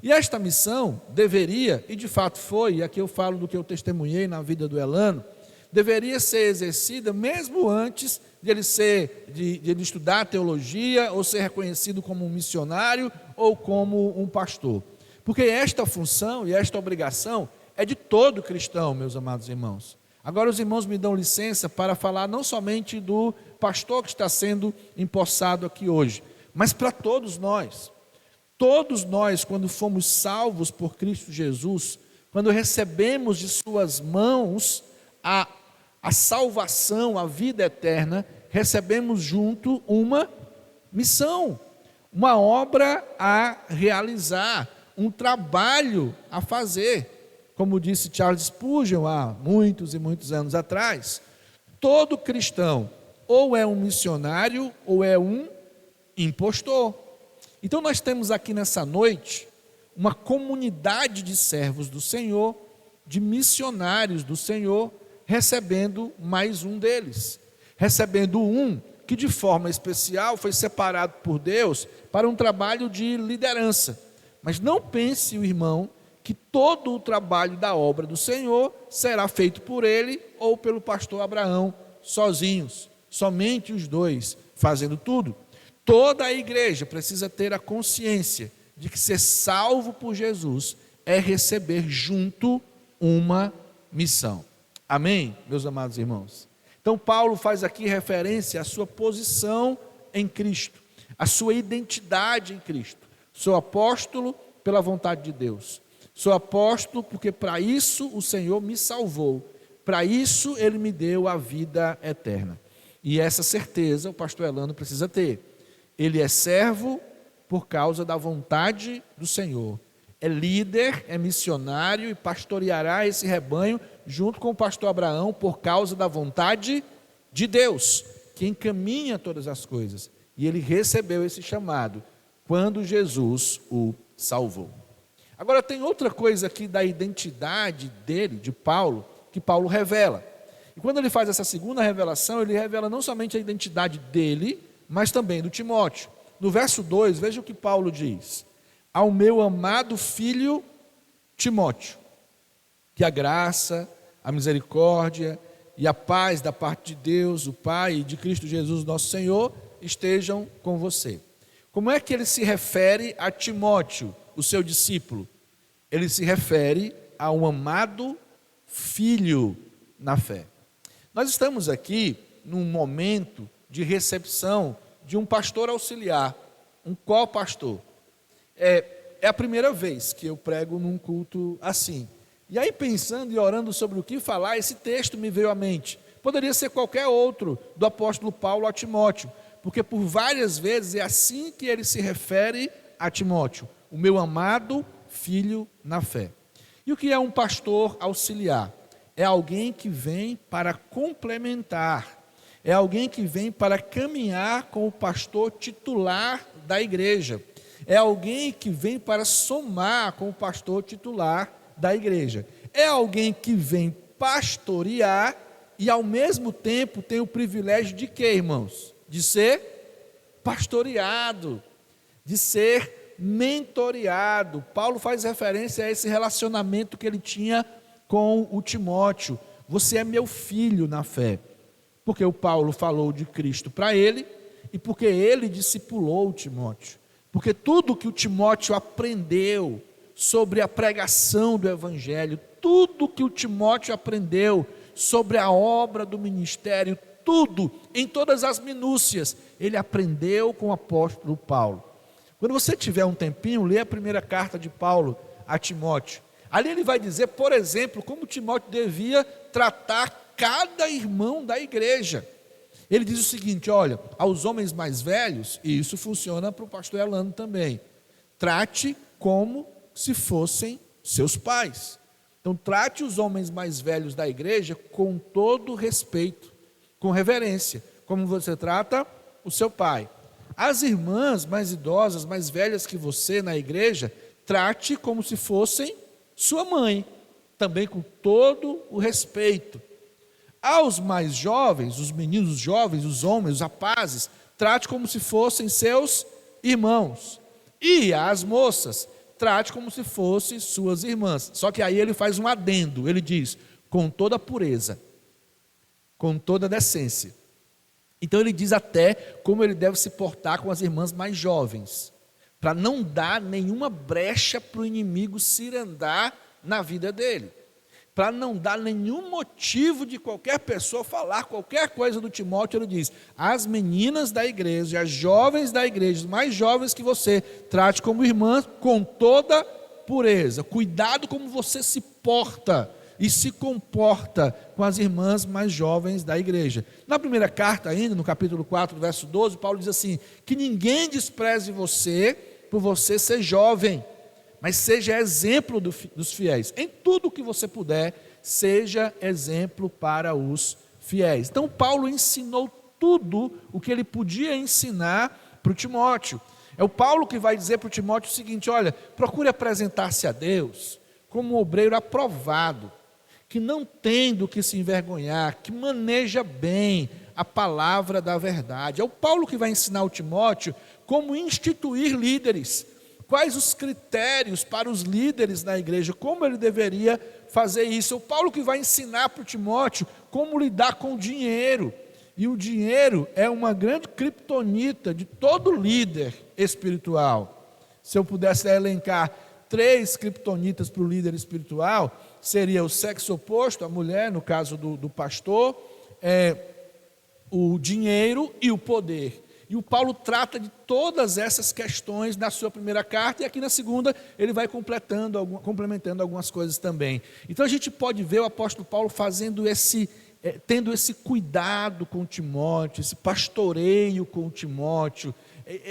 E esta missão deveria, e de fato foi, e aqui eu falo do que eu testemunhei na vida do Elano, deveria ser exercida mesmo antes de ele estudar teologia, ou ser reconhecido como um missionário, ou como um pastor. Porque esta função e esta obrigação é de todo cristão, meus amados irmãos. Agora os irmãos me dão licença para falar não somente do pastor que está sendo empossado aqui hoje, mas para todos nós. Todos nós, quando fomos salvos por Cristo Jesus, quando recebemos de suas mãos a salvação, a vida eterna, recebemos junto uma missão, uma obra a realizar, um trabalho a fazer. Como disse Charles Spurgeon há muitos e muitos anos atrás, todo cristão ou é um missionário ou é um impostor. Então nós temos aqui nessa noite uma comunidade de servos do Senhor, de missionários do Senhor, recebendo mais um deles, recebendo um que de forma especial foi separado por Deus para um trabalho de liderança. Mas não pense, o irmão, que todo o trabalho da obra do Senhor será feito por ele ou pelo pastor Abraão, sozinhos, somente os dois fazendo tudo. Toda a igreja precisa ter a consciência de que ser salvo por Jesus é receber junto uma missão. Amém, meus amados irmãos? Então Paulo faz aqui referência à sua posição em Cristo, à sua identidade em Cristo. Sou apóstolo pela vontade de Deus. Sou apóstolo porque para isso o Senhor me salvou. Para isso Ele me deu a vida eterna. E essa certeza o pastor Elano precisa ter. Ele é servo por causa da vontade do Senhor. É líder, é missionário e pastoreará esse rebanho junto com o pastor Abraão por causa da vontade de Deus, que encaminha todas as coisas. E ele recebeu esse chamado quando Jesus o salvou. Agora tem outra coisa aqui da identidade dele, de Paulo, que Paulo revela. E quando ele faz essa segunda revelação, ele revela não somente a identidade dele, mas também do Timóteo. No verso 2, veja o que Paulo diz: ao meu amado filho Timóteo, que a graça, a misericórdia e a paz da parte de Deus, o Pai, e de Cristo Jesus, nosso Senhor, estejam com você. Como é que ele se refere a Timóteo, o seu discípulo? Ele se refere a um amado filho na fé. Nós estamos aqui num momento de recepção de um pastor auxiliar, um co-pastor. É a primeira vez que eu prego num culto assim. E aí, pensando e orando sobre o que falar, esse texto me veio à mente. Poderia ser qualquer outro do apóstolo Paulo a Timóteo, porque por várias vezes é assim que ele se refere a Timóteo: o meu amado filho na fé. E o que é um pastor auxiliar? É alguém que vem para complementar, é alguém que vem para caminhar com o pastor titular da igreja, é alguém que vem para somar com o pastor titular da igreja. É alguém que vem pastorear e ao mesmo tempo tem o privilégio de quê, irmãos? De ser pastoreado, de ser mentoreado. Paulo faz referência a esse relacionamento que ele tinha com o Timóteo. Você é meu filho na fé. Porque o Paulo falou de Cristo para ele e porque ele discipulou o Timóteo. Porque tudo que o Timóteo aprendeu sobre a pregação do Evangelho, tudo que o Timóteo aprendeu sobre a obra do ministério, tudo, em todas as minúcias, ele aprendeu com o apóstolo Paulo. Quando você tiver um tempinho, lê a primeira carta de Paulo a Timóteo. Ali ele vai dizer, por exemplo, como Timóteo devia tratar cada irmão da igreja. Ele diz o seguinte: olha, aos homens mais velhos, e isso funciona para o pastor Elano também, trate como se fossem seus pais. Então trate os homens mais velhos da igreja com todo respeito, com reverência, como você trata o seu pai. As irmãs mais idosas, mais velhas que você na igreja, trate como se fossem sua mãe, também com todo o respeito. Aos mais jovens, os meninos jovens, os homens, os rapazes, trate como se fossem seus irmãos. E às moças, trate como se fossem suas irmãs. Só que aí ele faz um adendo, ele diz, com toda pureza, com toda decência. Então ele diz até como ele deve se portar com as irmãs mais jovens, para não dar nenhuma brecha para o inimigo cirandar na vida dele, para não dar nenhum motivo de qualquer pessoa falar qualquer coisa do Timóteo. Ele diz, as meninas da igreja, as jovens da igreja, mais jovens que você, trate como irmãs com toda pureza, cuidado como você se porta e se comporta com as irmãs mais jovens da igreja. Na primeira carta ainda, no capítulo 4, verso 12, Paulo diz assim, que ninguém despreze você por você ser jovem, mas seja exemplo dos fiéis. Em tudo que você puder, seja exemplo para os fiéis. Então Paulo ensinou tudo o que ele podia ensinar para o Timóteo. É o Paulo que vai dizer para o Timóteo o seguinte, olha, procure apresentar-se a Deus como um obreiro aprovado, que não tem do que se envergonhar, que maneja bem a palavra da verdade. É o Paulo que vai ensinar ao Timóteo como instituir líderes, quais os critérios para os líderes na igreja, como ele deveria fazer isso. É o Paulo que vai ensinar para o Timóteo como lidar com o dinheiro. E o dinheiro é uma grande criptonita de todo líder espiritual. Se eu pudesse elencar 3 criptonitas para o líder espiritual, seria o sexo oposto, a mulher, no caso do pastor, o dinheiro e o poder. E o Paulo trata de todas essas questões na sua primeira carta, e aqui na segunda ele vai complementando algumas coisas também. Então a gente pode ver o apóstolo Paulo tendo esse cuidado com Timóteo, esse pastoreio com Timóteo.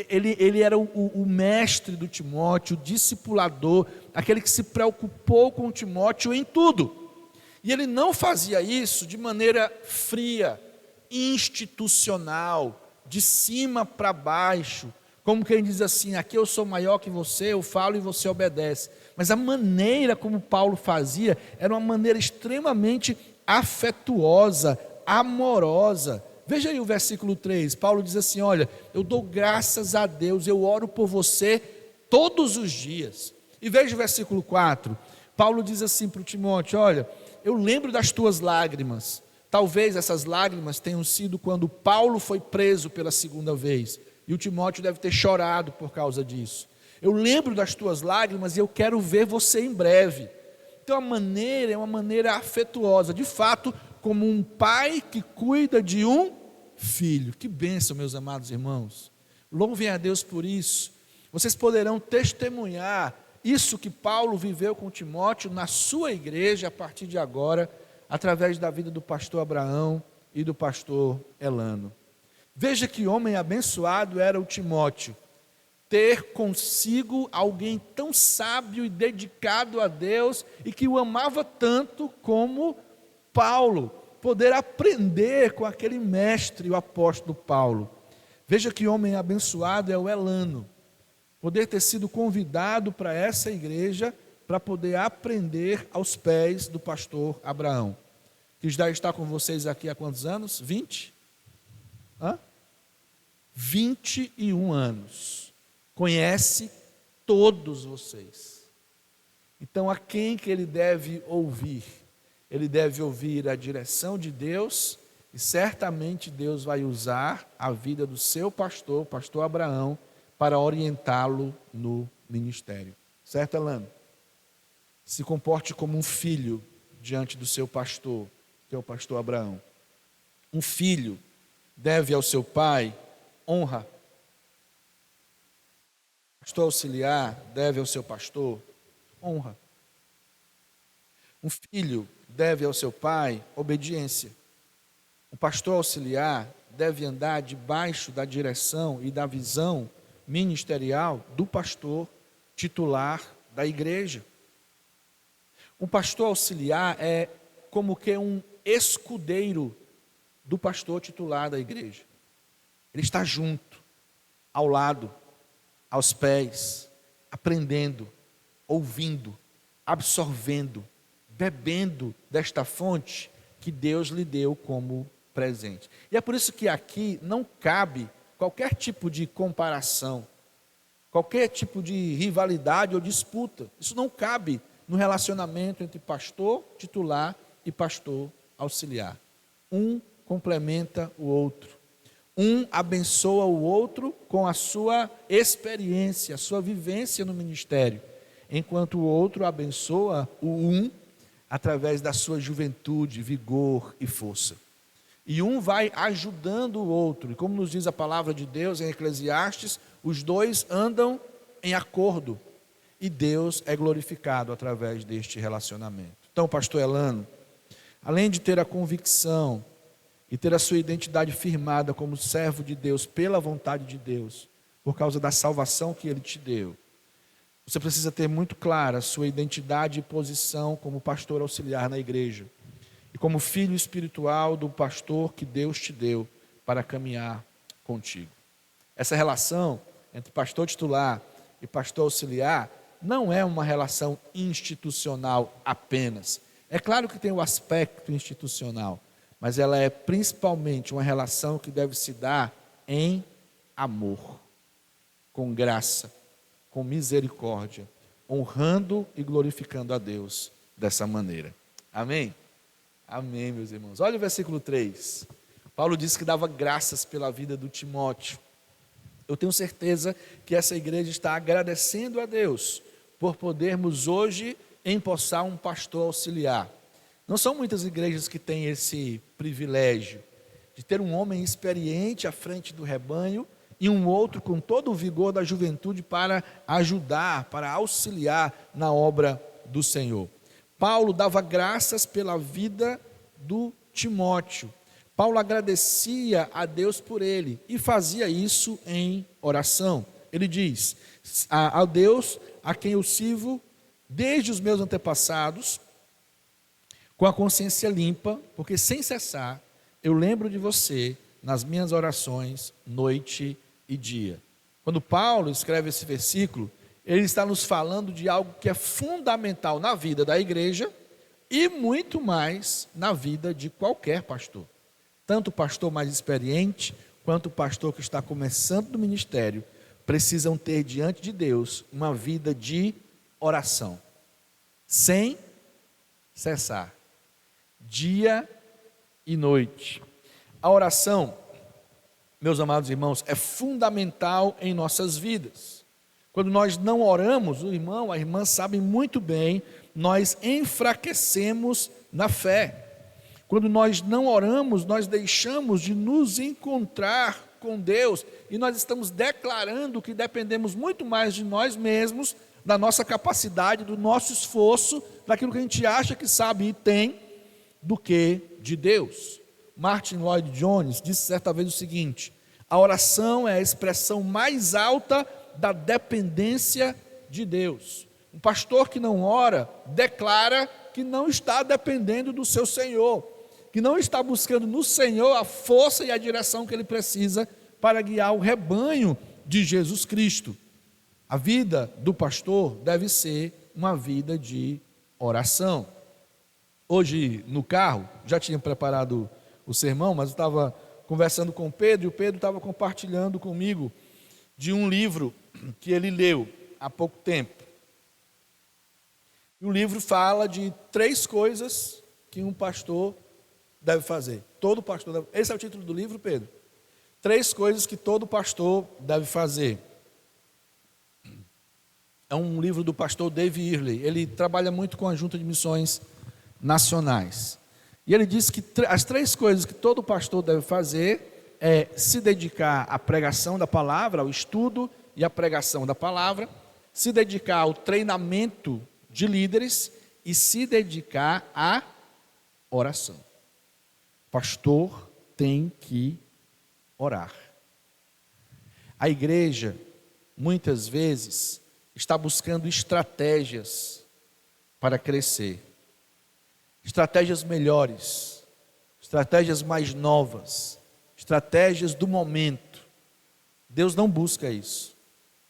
Ele era o mestre do Timóteo, o discipulador, aquele que se preocupou com Timóteo em tudo. E ele não fazia isso de maneira fria, institucional, de cima para baixo, como quem diz assim, aqui eu sou maior que você, eu falo e você obedece. Mas a maneira como Paulo fazia era uma maneira extremamente afetuosa, amorosa. Veja aí o versículo 3, Paulo diz assim, olha, eu dou graças a Deus, eu oro por você todos os dias. E veja o versículo 4, Paulo diz assim para o Timóteo, olha, eu lembro das tuas lágrimas. Talvez essas lágrimas tenham sido quando Paulo foi preso pela segunda vez, e o Timóteo deve ter chorado por causa disso. Eu lembro das tuas lágrimas e eu quero ver você em breve. Então a maneira é uma maneira afetuosa, de fato, como um pai que cuida de um filho. Que bênção, meus amados irmãos. Louvem a Deus por isso. Vocês poderão testemunhar isso que Paulo viveu com Timóteo na sua igreja a partir de agora, através da vida do pastor Abraão e do pastor Elano. Veja que homem abençoado era o Timóteo, ter consigo alguém tão sábio e dedicado a Deus e que o amava tanto como Paulo, poder aprender com aquele mestre, o apóstolo Paulo. Veja que homem abençoado é o Elano, poder ter sido convidado para essa igreja para poder aprender aos pés do pastor Abraão, que já está com vocês aqui há quantos anos? 20? 21 anos. Conhece todos vocês. Então, a quem que ele deve ouvir? Ele deve ouvir a direção de Deus, e certamente Deus vai usar a vida do seu pastor, pastor Abraão, para orientá-lo no ministério. Certo, Elano? Se comporte como um filho diante do seu pastor, que é o pastor Abraão. Um filho deve ao seu pai honra. O pastor auxiliar deve ao seu pastor honra. Um filho deve ao seu pai obediência. O pastor auxiliar deve andar debaixo da direção e da visão ministerial do pastor titular da igreja. Um pastor auxiliar é como que um escudeiro do pastor titular da igreja. Ele está junto, ao lado, aos pés, aprendendo, ouvindo, absorvendo, bebendo desta fonte que Deus lhe deu como presente. E é por isso que aqui não cabe qualquer tipo de comparação, qualquer tipo de rivalidade ou disputa. Isso não cabe no relacionamento entre pastor titular e pastor auxiliar. Um complementa o outro. Um abençoa o outro com a sua experiência, a sua vivência no ministério, enquanto o outro abençoa o um através da sua juventude, vigor e força. E um vai ajudando o outro. E como nos diz a palavra de Deus em Eclesiastes, os dois andam em acordo. E Deus é glorificado através deste relacionamento. Então, pastor Elano, além de ter a convicção e ter a sua identidade firmada como servo de Deus pela vontade de Deus, por causa da salvação que Ele te deu, você precisa ter muito clara a sua identidade e posição como pastor auxiliar na igreja e como filho espiritual do pastor que Deus te deu para caminhar contigo. Essa relação entre pastor titular e pastor auxiliar não é uma relação institucional apenas. É claro que tem o aspecto institucional, mas ela é principalmente uma relação que deve se dar em amor, com graça, com misericórdia, honrando e glorificando a Deus dessa maneira. Amém? Amém, meus irmãos. Olha o versículo 3. Paulo disse que dava graças pela vida do Timóteo. Eu tenho certeza que essa igreja está agradecendo a Deus por podermos hoje empossar um pastor auxiliar. Não são muitas igrejas que têm esse privilégio de ter um homem experiente à frente do rebanho e um outro com todo o vigor da juventude para ajudar, para auxiliar na obra do Senhor. Paulo dava graças pela vida do Timóteo. Paulo agradecia a Deus por ele e fazia isso em oração. Ele diz: a Deus a quem eu sirvo desde os meus antepassados, com a consciência limpa, porque sem cessar eu lembro de você nas minhas orações, noite e dia. Quando Paulo escreve esse versículo, ele está nos falando de algo que é fundamental na vida da igreja e muito mais na vida de qualquer pastor. Tanto o pastor mais experiente, quanto o pastor que está começando no ministério, precisam ter diante de Deus uma vida de oração, sem cessar, dia e noite. A oração, meus amados irmãos, é fundamental em nossas vidas. Quando nós não oramos, o irmão, a irmã sabem muito bem, nós enfraquecemos na fé. Quando nós não oramos, nós deixamos de nos encontrar com Deus e nós estamos declarando que dependemos muito mais de nós mesmos, da nossa capacidade, do nosso esforço, daquilo que a gente acha que sabe e tem, do que de Deus. Martin Lloyd Jones disse certa vez o seguinte: a oração é a expressão mais alta da dependência de Deus. Um pastor que não ora declara que não está dependendo do seu Senhor, que não está buscando no Senhor a força e a direção que ele precisa para guiar o rebanho de Jesus Cristo. A vida do pastor deve ser uma vida de oração. Hoje no carro, já tinha preparado o sermão, mas eu estava conversando com o Pedro, e o Pedro estava compartilhando comigo de um livro que ele leu há pouco tempo. E o livro fala de 3 coisas que um pastor deve fazer. Todo pastor deve... Esse é o título do livro, Pedro. 3 coisas que todo pastor deve fazer. É um livro do pastor Dave Earley. Ele trabalha muito com a Junta de Missões Nacionais. E ele diz que as 3 coisas que todo pastor deve fazer é se dedicar à pregação da palavra, ao estudo e à pregação da palavra, se dedicar ao treinamento de líderes e se dedicar à oração. O pastor tem que orar. A igreja, muitas vezes, está buscando estratégias para crescer. Estratégias melhores, estratégias mais novas, estratégias do momento. Deus não busca isso.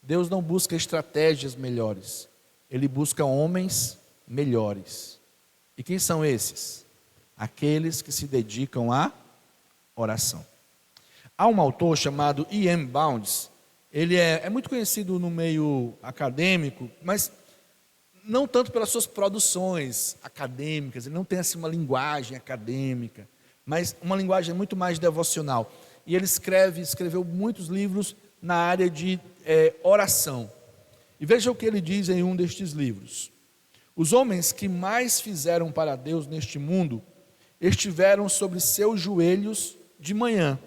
Deus não busca estratégias melhores. Ele busca homens melhores. E quem são esses? Aqueles que se dedicam à oração. Há um autor chamado E.M. Bounds. Ele é muito conhecido no meio acadêmico, mas não tanto pelas suas produções acadêmicas. Ele não tem assim uma linguagem acadêmica, mas uma linguagem muito mais devocional. E ele escreveu muitos livros na área de oração. E veja o que ele diz em um destes livros. Os homens que mais fizeram para Deus neste mundo estiveram sobre seus joelhos de manhã.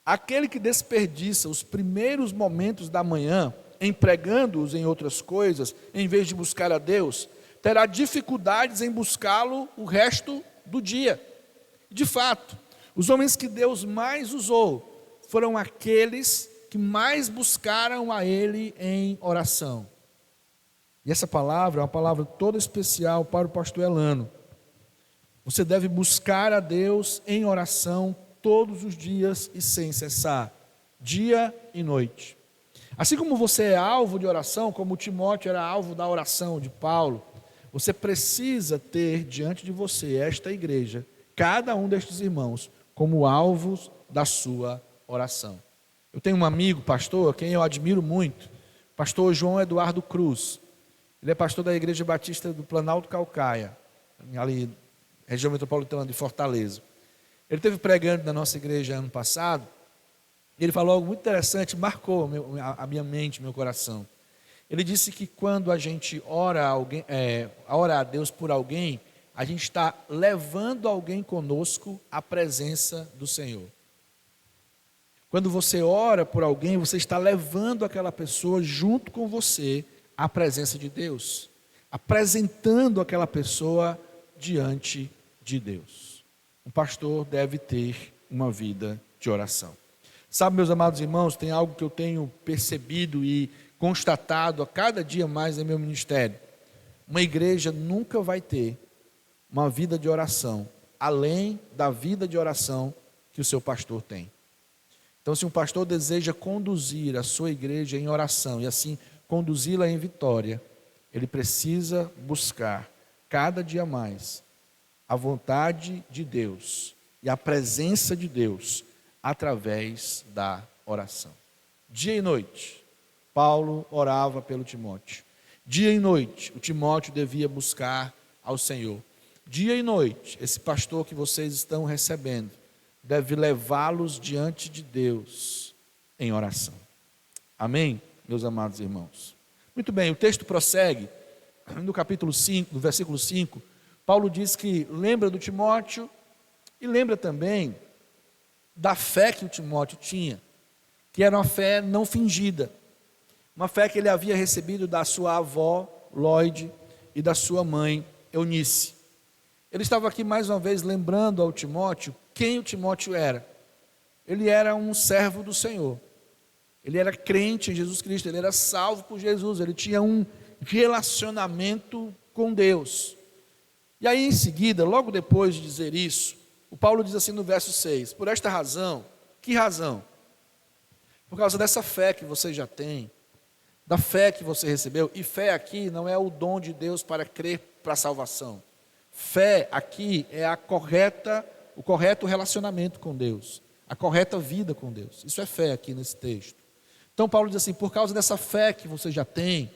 Aquele que desperdiça os primeiros momentos da manhã, empregando-os em outras coisas, em vez de buscar a Deus, terá dificuldades em buscá-lo o resto do dia. De fato, os homens que Deus mais usou foram aqueles que mais buscaram a Ele em oração. E essa palavra é uma palavra toda especial para o pastor Elano. Você deve buscar a Deus em oração todos os dias e sem cessar, dia e noite. Assim como você é alvo de oração, como Timóteo era alvo da oração de Paulo, você precisa ter diante de você, esta igreja, cada um destes irmãos, como alvos da sua oração. Eu tenho um amigo, pastor, a quem eu admiro muito, pastor João Eduardo Cruz. Ele é pastor da Igreja Batista do Planalto Caucaia, ali, região metropolitana de Fortaleza. Ele esteve pregando na nossa igreja ano passado, e ele falou algo muito interessante, marcou a minha mente, meu coração. Ele disse que quando a gente ora a Deus por alguém, a gente está levando alguém conosco à presença do Senhor. Quando você ora por alguém, você está levando aquela pessoa junto com você à presença de Deus, apresentando aquela pessoa diante de Deus. Um pastor deve ter uma vida de oração. Sabe, meus amados irmãos, tem algo que eu tenho percebido e constatado a cada dia mais em meu ministério. Uma igreja nunca vai ter uma vida de oração além da vida de oração que o seu pastor tem. Então, se um pastor deseja conduzir a sua igreja em oração e assim conduzi-la em vitória, ele precisa buscar cada dia mais a vontade de Deus e a presença de Deus através da oração. Dia e noite, Paulo orava pelo Timóteo. Dia e noite, o Timóteo devia buscar ao Senhor. Dia e noite, esse pastor que vocês estão recebendo deve levá-los diante de Deus em oração. Amém, meus amados irmãos? Muito bem, o texto prossegue. No capítulo 5, no versículo 5, Paulo diz que lembra do Timóteo e lembra também da fé que o Timóteo tinha, que era uma fé não fingida, uma fé que ele havia recebido da sua avó, Lloyd, e da sua mãe, Eunice. Ele estava aqui mais uma vez lembrando ao Timóteo quem o Timóteo era. Ele era um servo do Senhor. Ele era crente em Jesus Cristo, ele era salvo por Jesus, ele tinha um relacionamento com Deus. E aí em seguida, logo depois de dizer isso, o Paulo diz assim no verso 6, por esta razão, que razão? Por causa dessa fé que vocês já têm, da fé que você recebeu. E fé aqui não é o dom de Deus para crer para a salvação. Fé aqui é o correto relacionamento com Deus, a correta vida com Deus. Isso é fé aqui nesse texto. Então Paulo diz assim: por causa dessa fé que você já tem,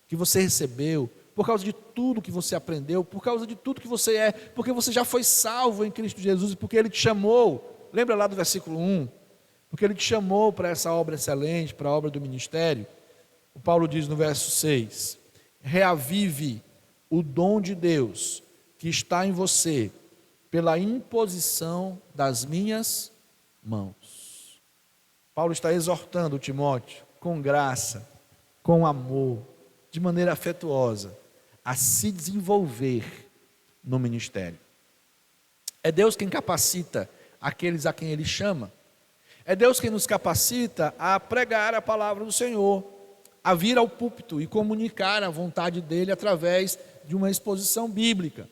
que você recebeu, por causa de tudo que você aprendeu, por causa de tudo que você é, porque você já foi salvo em Cristo Jesus, porque Ele te chamou, lembra lá do versículo 1? Porque Ele te chamou para essa obra excelente, para a obra do ministério. O Paulo diz no verso 6, reavive o dom de Deus que está em você, pela imposição das minhas mãos. Paulo está exortando Timóteo, com graça, com amor, de maneira afetuosa, a se desenvolver no ministério. É Deus quem capacita aqueles a quem Ele chama. É Deus quem nos capacita a pregar a palavra do Senhor, a vir ao púlpito e comunicar a vontade dEle através de uma exposição bíblica.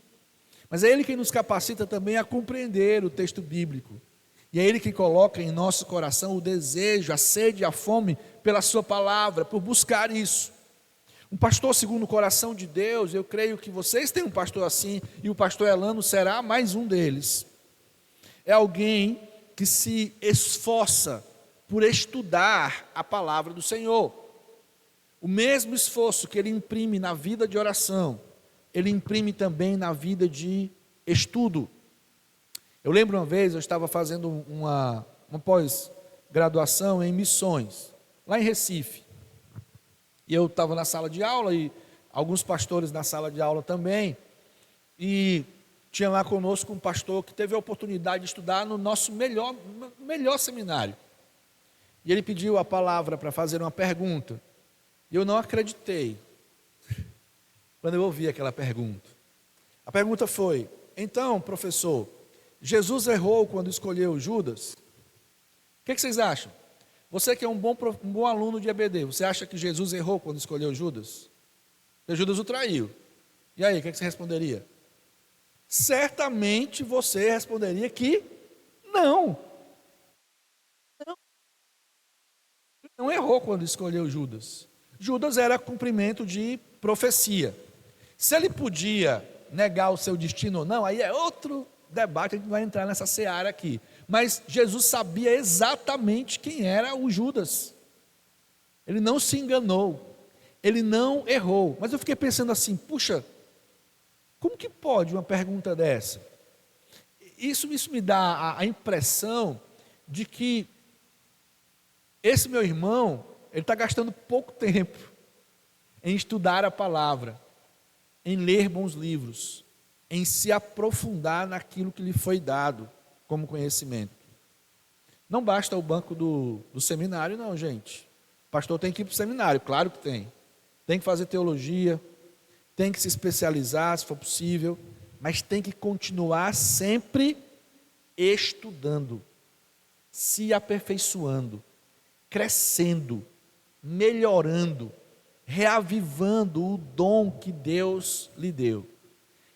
Mas é Ele quem nos capacita também a compreender o texto bíblico. E é Ele que coloca em nosso coração o desejo, a sede, a fome pela sua palavra, por buscar isso. Um pastor segundo o coração de Deus, eu creio que vocês têm um pastor assim, e o pastor Elano será mais um deles. É alguém que se esforça por estudar a palavra do Senhor. O mesmo esforço que ele imprime na vida de oração, ele imprime também na vida de estudo. Eu lembro uma vez, eu estava fazendo uma pós-graduação em missões, lá em Recife. E eu estava na sala de aula, e alguns pastores na sala de aula também, e tinha lá conosco um pastor que teve a oportunidade de estudar no nosso melhor seminário. E ele pediu a palavra para fazer uma pergunta. E eu não acreditei quando eu ouvi aquela pergunta. A pergunta foi: então, professor, Jesus errou quando escolheu Judas? O que vocês acham? Você que é um bom aluno de EBD, você acha que Jesus errou quando escolheu Judas? Porque Judas o traiu. E aí, o que você responderia? Certamente você responderia que não. Não errou quando escolheu Judas. Judas era cumprimento de profecia. Se ele podia negar o seu destino ou não, aí é outro debate, a gente vai entrar nessa seara aqui. Mas Jesus sabia exatamente quem era o Judas. Ele não se enganou, ele não errou. Mas eu fiquei pensando assim, puxa, como que pode uma pergunta dessa? Isso me dá a impressão de que esse meu irmão, ele está gastando pouco tempo em estudar a palavra, em ler bons livros, em se aprofundar naquilo que lhe foi dado como conhecimento. Não basta o banco do seminário, não, gente. O pastor tem que ir para o seminário, claro que tem. Tem que fazer teologia, tem que se especializar, se for possível, mas tem que continuar sempre estudando, se aperfeiçoando, crescendo, melhorando, reavivando o dom que Deus lhe deu.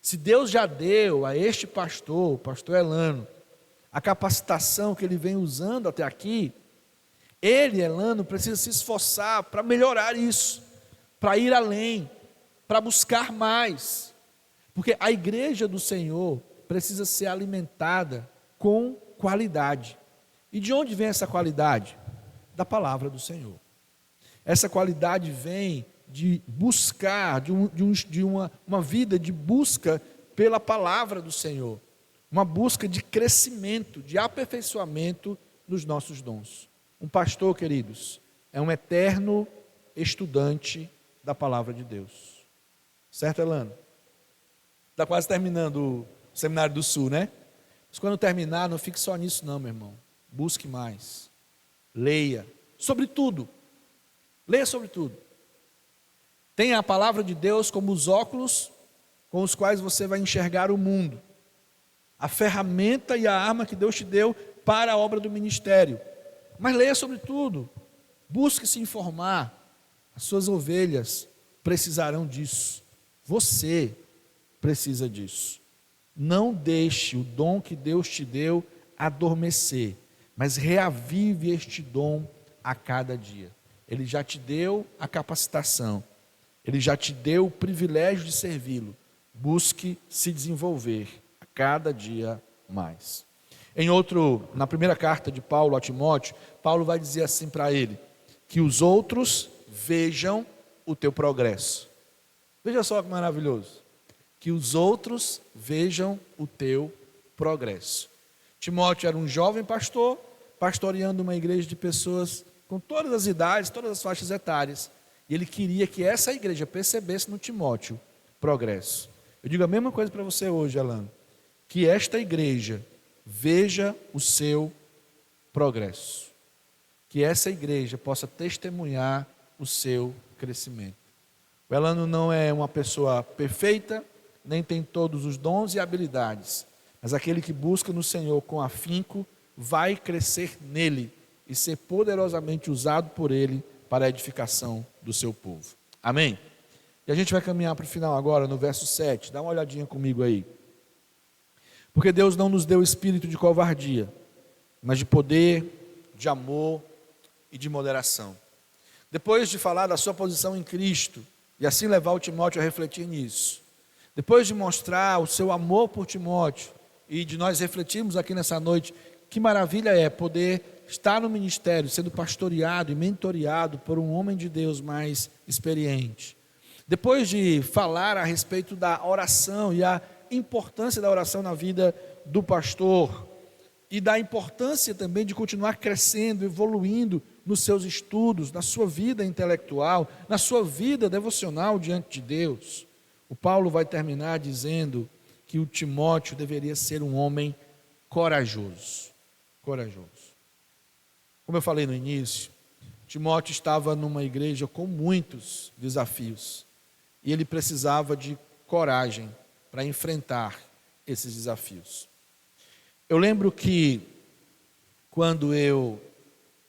Se Deus já deu a este pastor, o pastor Elano, a capacitação que ele vem usando até aqui, ele, Elano, precisa se esforçar para melhorar isso, para ir além, para buscar mais, porque a igreja do Senhor precisa ser alimentada com qualidade. E de onde vem essa qualidade? Da palavra do Senhor. Essa qualidade vem de buscar, de uma vida de busca pela palavra do Senhor, uma busca de crescimento, de aperfeiçoamento nos nossos dons. Um pastor, queridos, é um eterno estudante da palavra de Deus. Certo, Elano? Está quase terminando o Seminário do Sul, né? Mas quando terminar, não fique só nisso não, meu irmão. Busque mais. Leia. Sobre tudo. Leia sobre tudo. Tenha a palavra de Deus como os óculos com os quais você vai enxergar o mundo. A ferramenta e a arma que Deus te deu para a obra do ministério. Mas leia sobre tudo. Busque se informar. As suas ovelhas precisarão disso. Você precisa disso. Não deixe o dom que Deus te deu adormecer, mas reavive este dom a cada dia. Ele já te deu a capacitação, Ele já te deu o privilégio de servi-lo. Busque se desenvolver a cada dia mais. Na primeira carta de Paulo a Timóteo, Paulo vai dizer assim para ele, que os outros vejam o teu progresso. Veja só que maravilhoso. Que os outros vejam o teu progresso. Timóteo era um jovem pastor, pastoreando uma igreja de pessoas com todas as idades, todas as faixas etárias. E ele queria que essa igreja percebesse no Timóteo progresso. Eu digo a mesma coisa para você hoje, Alano. Que esta igreja veja o seu progresso. Que essa igreja possa testemunhar o seu crescimento. O Elano não é uma pessoa perfeita, nem tem todos os dons e habilidades, mas aquele que busca no Senhor com afinco vai crescer nele e ser poderosamente usado por ele para a edificação do seu povo. Amém? E a gente vai caminhar para o final agora, no verso 7. Dá uma olhadinha comigo aí. Porque Deus não nos deu espírito de covardia, mas de poder, de amor e de moderação. Depois de falar da sua posição em Cristo, e assim levar o Timóteo a refletir nisso, depois de mostrar o seu amor por Timóteo, e de nós refletirmos aqui nessa noite, que maravilha é poder estar no ministério, sendo pastoreado e mentoreado por um homem de Deus mais experiente. Depois de falar a respeito da oração e a importância da oração na vida do pastor, e da importância também de continuar crescendo, evoluindo nos seus estudos, na sua vida intelectual, na sua vida devocional diante de Deus, o Paulo vai terminar dizendo que o Timóteo deveria ser um homem corajoso. Corajoso. Como eu falei no início, Timóteo estava numa igreja com muitos desafios, e ele precisava de coragem para enfrentar esses desafios. Eu lembro que quando eu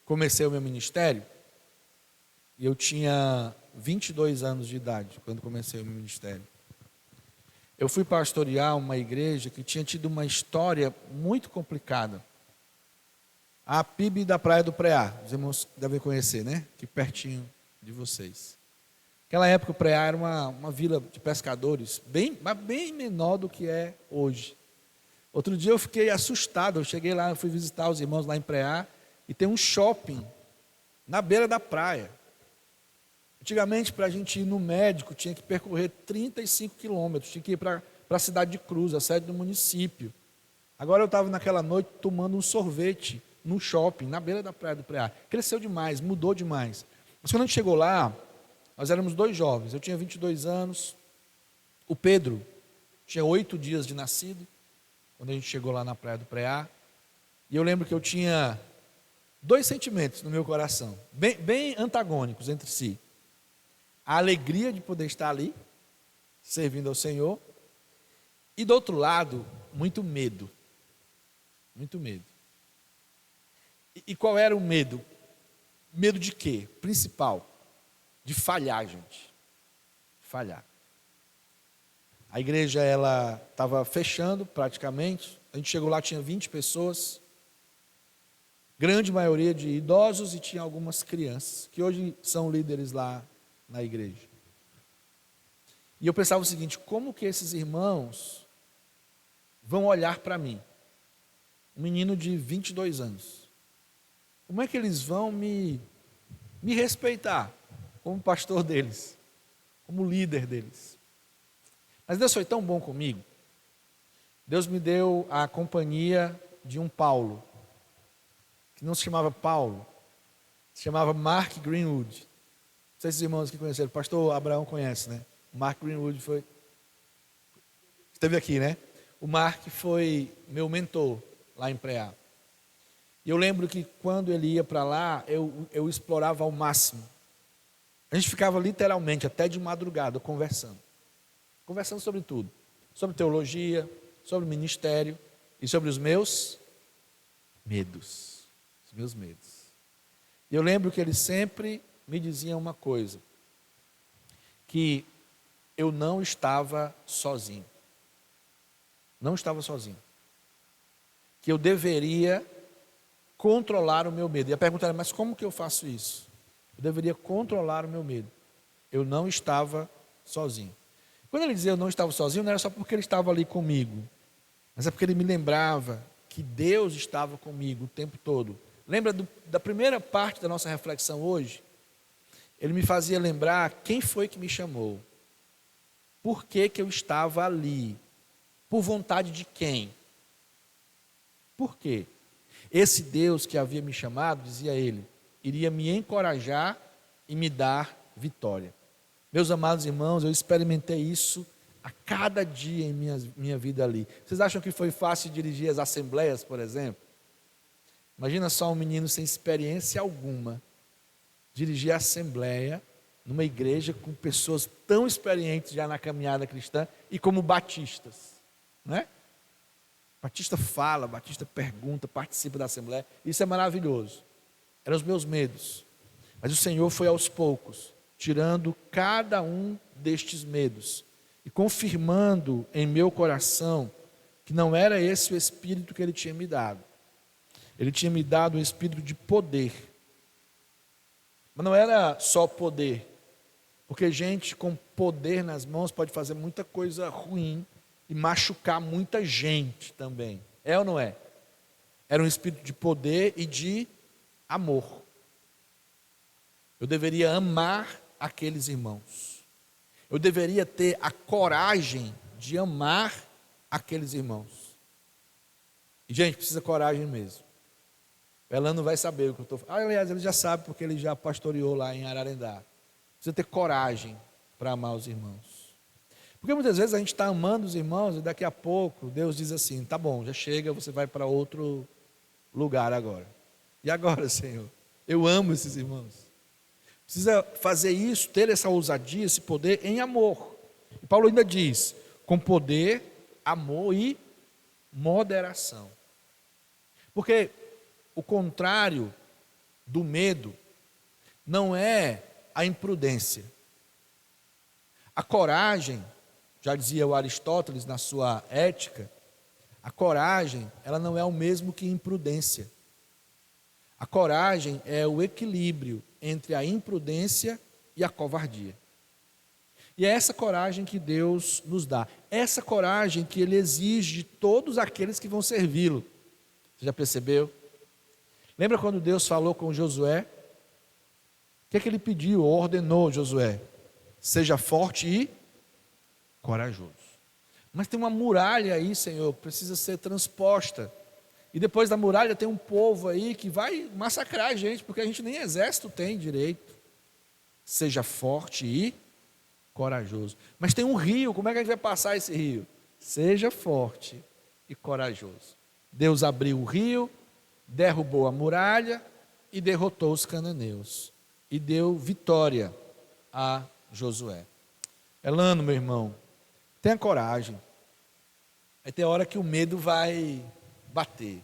comecei o meu ministério, eu tinha 22 anos de idade quando comecei o meu ministério. Eu fui pastorear uma igreja que tinha tido uma história muito complicada. A PIB da Praia do Preá, os irmãos devem conhecer, né? Aqui pertinho de vocês. Naquela época o Preá era uma vila de pescadores, mas bem menor do que é hoje. Outro dia eu fiquei assustado, eu cheguei lá, eu fui visitar os irmãos lá em Preá, e tem um shopping na beira da praia. Antigamente, para a gente ir no médico, tinha que percorrer 35 quilômetros, tinha que ir para a cidade de Cruz, a sede do município. Agora eu estava naquela noite tomando um sorvete num shopping, na beira da Praia do Preá. Cresceu demais, mudou demais. Mas quando a gente chegou lá, nós éramos 2 jovens, eu tinha 22 anos, o Pedro tinha 8 dias de nascido, quando a gente chegou lá na Praia do Preá, e eu lembro que eu tinha 2 sentimentos no meu coração, bem antagônicos entre si. A alegria de poder estar ali, servindo ao Senhor, e do outro lado, muito medo. Muito medo. E qual era o medo? Medo de quê? Principal, de falhar, gente. Falhar. A igreja, ela estava fechando praticamente. A gente chegou lá, tinha 20 pessoas. Grande maioria de idosos e tinha algumas crianças, que hoje são líderes lá na igreja. E eu pensava o seguinte, como que esses irmãos vão olhar para mim? Um menino de 22 anos. Como é que eles vão me respeitar como pastor deles, como líder deles? Mas Deus foi tão bom comigo. Deus me deu a companhia de um Paulo, que não se chamava Paulo, se chamava Mark Greenwood. Não sei se os irmãos que conheceram, o pastor Abraão conhece, né? O Mark Greenwood esteve aqui, né? O Mark foi meu mentor lá em Preá. E eu lembro que quando ele ia para lá, eu explorava ao máximo. A gente ficava literalmente até de madrugada conversando sobre tudo, sobre teologia, sobre ministério e sobre os meus medos. Os meus medos. E eu lembro que ele sempre me dizia uma coisa, que eu não estava sozinho. Não estava sozinho. Que eu deveria controlar o meu medo. E a pergunta era, mas como que eu faço isso? Eu deveria controlar o meu medo. Eu não estava sozinho. Quando ele dizia eu não estava sozinho, não era só porque ele estava ali comigo, mas é porque ele me lembrava que Deus estava comigo o tempo todo. Lembra da primeira parte da nossa reflexão hoje? Ele me fazia lembrar quem foi que me chamou. Por que que eu estava ali? Por vontade de quem? Por quê? Esse Deus que havia me chamado, dizia ele, iria me encorajar e me dar vitória. Meus amados irmãos, eu experimentei isso a cada dia em minha vida ali. Vocês acham que foi fácil dirigir as assembleias, por exemplo? Imagina só um menino sem experiência alguma dirigir a assembleia numa igreja com pessoas tão experientes já na caminhada cristã e como batistas, né? Batista fala, Batista pergunta, participa da assembleia. Isso é maravilhoso. Eram os meus medos. Mas o Senhor foi aos poucos, tirando cada um destes medos e confirmando em meu coração que não era esse o espírito que Ele tinha me dado. Ele tinha me dado um espírito de poder. Mas não era só poder, porque gente com poder nas mãos pode fazer muita coisa ruim e machucar muita gente também. É ou não é? Era um espírito de poder e de amor. Eu deveria amar aqueles irmãos. Eu deveria ter a coragem de amar aqueles irmãos. E, gente, precisa coragem mesmo. O Elano vai saber o que eu estou falando. Aliás, ele já sabe porque ele já pastoreou lá em Ararendá. Precisa ter coragem para amar os irmãos. Porque muitas vezes a gente está amando os irmãos e daqui a pouco Deus diz assim, tá bom, já chega, você vai para outro lugar agora. E agora, Senhor? Eu amo esses irmãos. Precisa fazer isso, ter essa ousadia, esse poder em amor. E Paulo ainda diz, com poder, amor e moderação. Porque o contrário do medo não é a imprudência. A coragem, já dizia o Aristóteles na sua Ética, a coragem, ela não é o mesmo que imprudência. A coragem é o equilíbrio entre a imprudência e a covardia. E é essa coragem que Deus nos dá. Essa coragem que Ele exige de todos aqueles que vão servi-lo. Você já percebeu? Lembra quando Deus falou com Josué? O que é que Ele pediu, ordenou Josué? Seja forte e corajoso. Mas tem uma muralha aí, Senhor, que precisa ser transposta. E depois da muralha tem um povo aí que vai massacrar a gente, porque a gente nem exército tem direito. Seja forte e corajoso. Mas tem um rio, como é que a gente vai passar esse rio? Seja forte e corajoso. Deus abriu o rio, derrubou a muralha e derrotou os cananeus. E deu vitória a Josué. Elano, meu irmão, tenha coragem. Vai ter hora que o medo vai bater.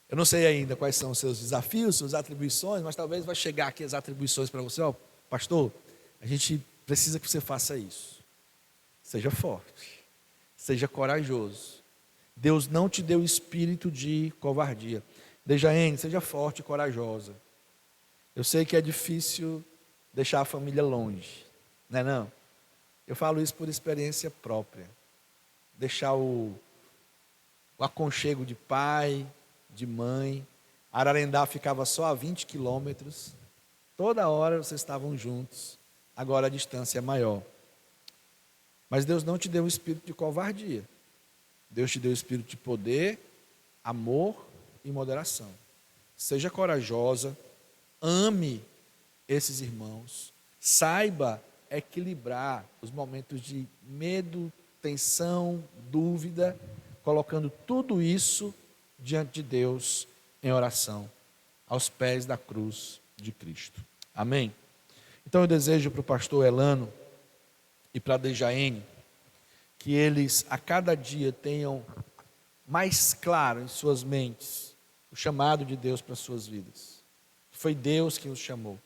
Eu não sei ainda quais são os seus desafios, suas atribuições, mas talvez vai chegar aqui as atribuições para você. Ó, pastor, a gente precisa que você faça isso. Seja forte, seja corajoso. Deus não te deu espírito de covardia. Dejaene, seja forte e corajosa. Eu sei que é difícil deixar a família longe, não é não? Eu falo isso por experiência própria. Deixar o aconchego de pai, de mãe. Ararendá ficava só a 20 quilômetros. Toda hora vocês estavam juntos. Agora a distância é maior. Mas Deus não te deu um espírito de covardia. Deus te deu um espírito de poder, amor e moderação. Seja corajosa, ame esses irmãos, saiba equilibrar os momentos de medo, tensão, dúvida, colocando tudo isso diante de Deus em oração, aos pés da cruz de Cristo. Amém? Então eu desejo para o pastor Elano e para a Dejaene que eles a cada dia tenham mais claro em suas mentes o chamado de Deus para as suas vidas. Foi Deus quem os chamou.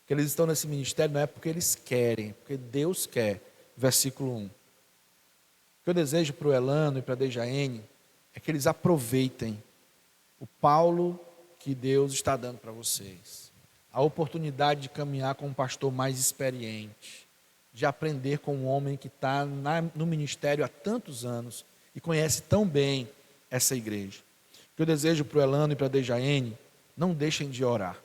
Que eles estão nesse ministério não é porque eles querem, é porque Deus quer. Versículo 1. O que eu desejo para o Elano e para a Dejaene é que eles aproveitem o Paulo que Deus está dando para vocês. a oportunidade de caminhar com um pastor mais experiente, de aprender com um homem que está no ministério há tantos anos e conhece tão bem essa igreja. O que eu desejo para o Elano e para a Dejaene: não deixem de orar.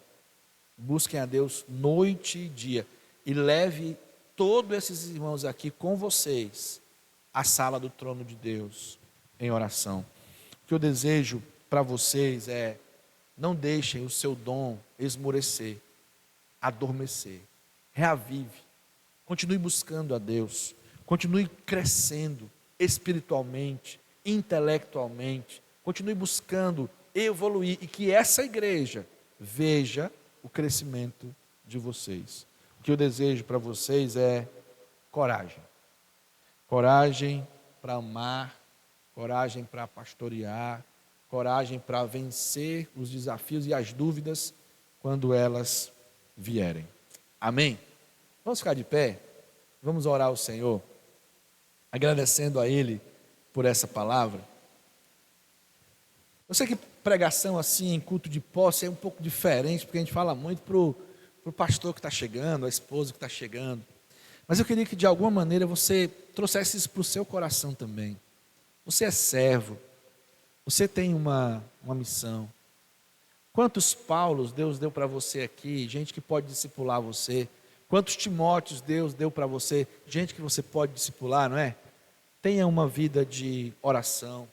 Busquem a Deus noite e dia e leve todos esses irmãos aqui com vocês à sala do trono de Deus em oração. O que eu desejo para vocês é: não deixem o seu dom esmorecer, adormecer. Reavive. Continue buscando a Deus. Continue crescendo espiritualmente, intelectualmente. Continue buscando evoluir e que essa igreja veja o crescimento de vocês. O que eu desejo para vocês é coragem. Coragem para amar, coragem para pastorear, coragem para vencer os desafios e as dúvidas quando elas vierem. Amém? Vamos ficar de pé? Vamos orar ao Senhor, agradecendo a Ele por essa palavra. Eu sei que pregação assim, em culto de posse, é um pouco diferente, porque a gente fala muito para o pastor que está chegando, a esposa que está chegando. Mas eu queria que de alguma maneira você trouxesse isso para o seu coração também. Você é servo, você tem uma missão. Quantos Paulos Deus deu para você aqui, gente que pode discipular você? Quantos Timóteos Deus deu para você, gente que você pode discipular, não é? Tenha uma vida de oração.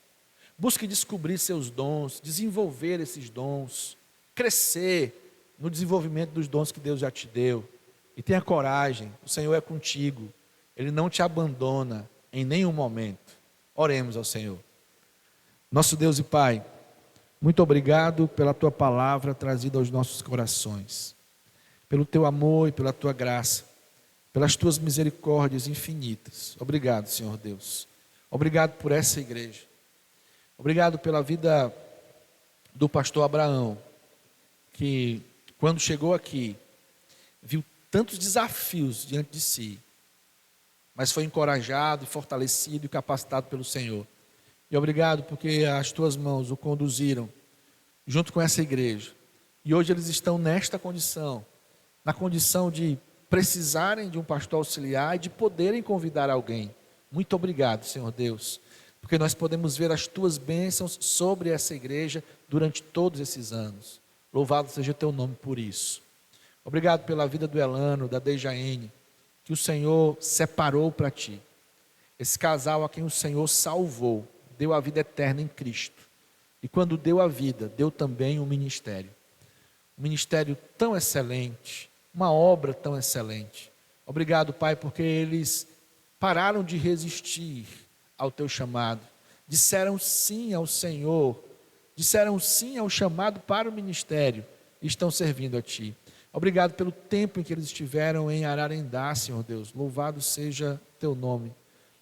Busque descobrir seus dons, desenvolver esses dons, crescer no desenvolvimento dos dons que Deus já te deu. E tenha coragem, o Senhor é contigo, Ele não te abandona em nenhum momento. Oremos ao Senhor. Nosso Deus e Pai, muito obrigado pela Tua palavra trazida aos nossos corações, pelo Teu amor e pela Tua graça, pelas Tuas misericórdias infinitas. Obrigado, Senhor Deus. Obrigado por essa igreja. Obrigado pela vida do pastor Abraão, que quando chegou aqui, viu tantos desafios diante de si, mas foi encorajado, fortalecido e capacitado pelo Senhor. E obrigado porque as Tuas mãos o conduziram junto com essa igreja. E hoje eles estão nesta condição, na condição de precisarem de um pastor auxiliar e de poderem convidar alguém. Muito obrigado, Senhor Deus, porque nós podemos ver as Tuas bênçãos sobre essa igreja durante todos esses anos. Louvado seja o Teu nome por isso. Obrigado pela vida do Elano, da Dejaene, que o Senhor separou para Ti. Esse casal a quem o Senhor salvou, deu a vida eterna em Cristo. E quando deu a vida, deu também um ministério. Um ministério tão excelente, uma obra tão excelente. Obrigado, Pai, porque eles pararam de resistir ao Teu chamado. Disseram sim ao Senhor, disseram sim ao chamado para o ministério e estão servindo a Ti. Obrigado pelo tempo em que eles estiveram em Ararendá, Senhor Deus. Louvado seja Teu nome.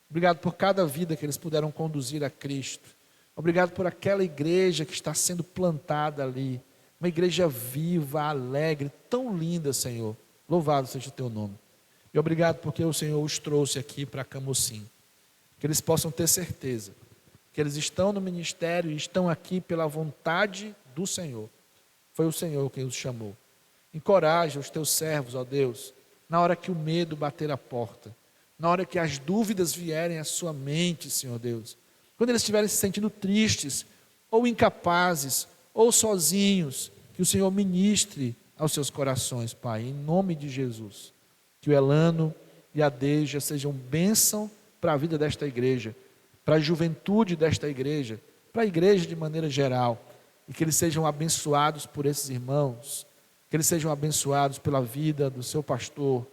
Obrigado por cada vida que eles puderam conduzir a Cristo. Obrigado por aquela igreja que está sendo plantada ali. Uma igreja viva, alegre, tão linda, Senhor. Louvado seja o Teu nome. E obrigado porque o Senhor os trouxe aqui para Camocim. Que eles possam ter certeza que eles estão no ministério e estão aqui pela vontade do Senhor. Foi o Senhor quem os chamou. Encoraja os Teus servos, ó Deus, na hora que o medo bater a porta, na hora que as dúvidas vierem à sua mente, Senhor Deus, quando eles estiverem se sentindo tristes, ou incapazes, ou sozinhos, que o Senhor ministre aos seus corações, Pai, em nome de Jesus. Que o Elano e a Deja sejam bênção para a vida desta igreja, para a juventude desta igreja, para a igreja de maneira geral, e que eles sejam abençoados por esses irmãos, que eles sejam abençoados pela vida do seu pastor,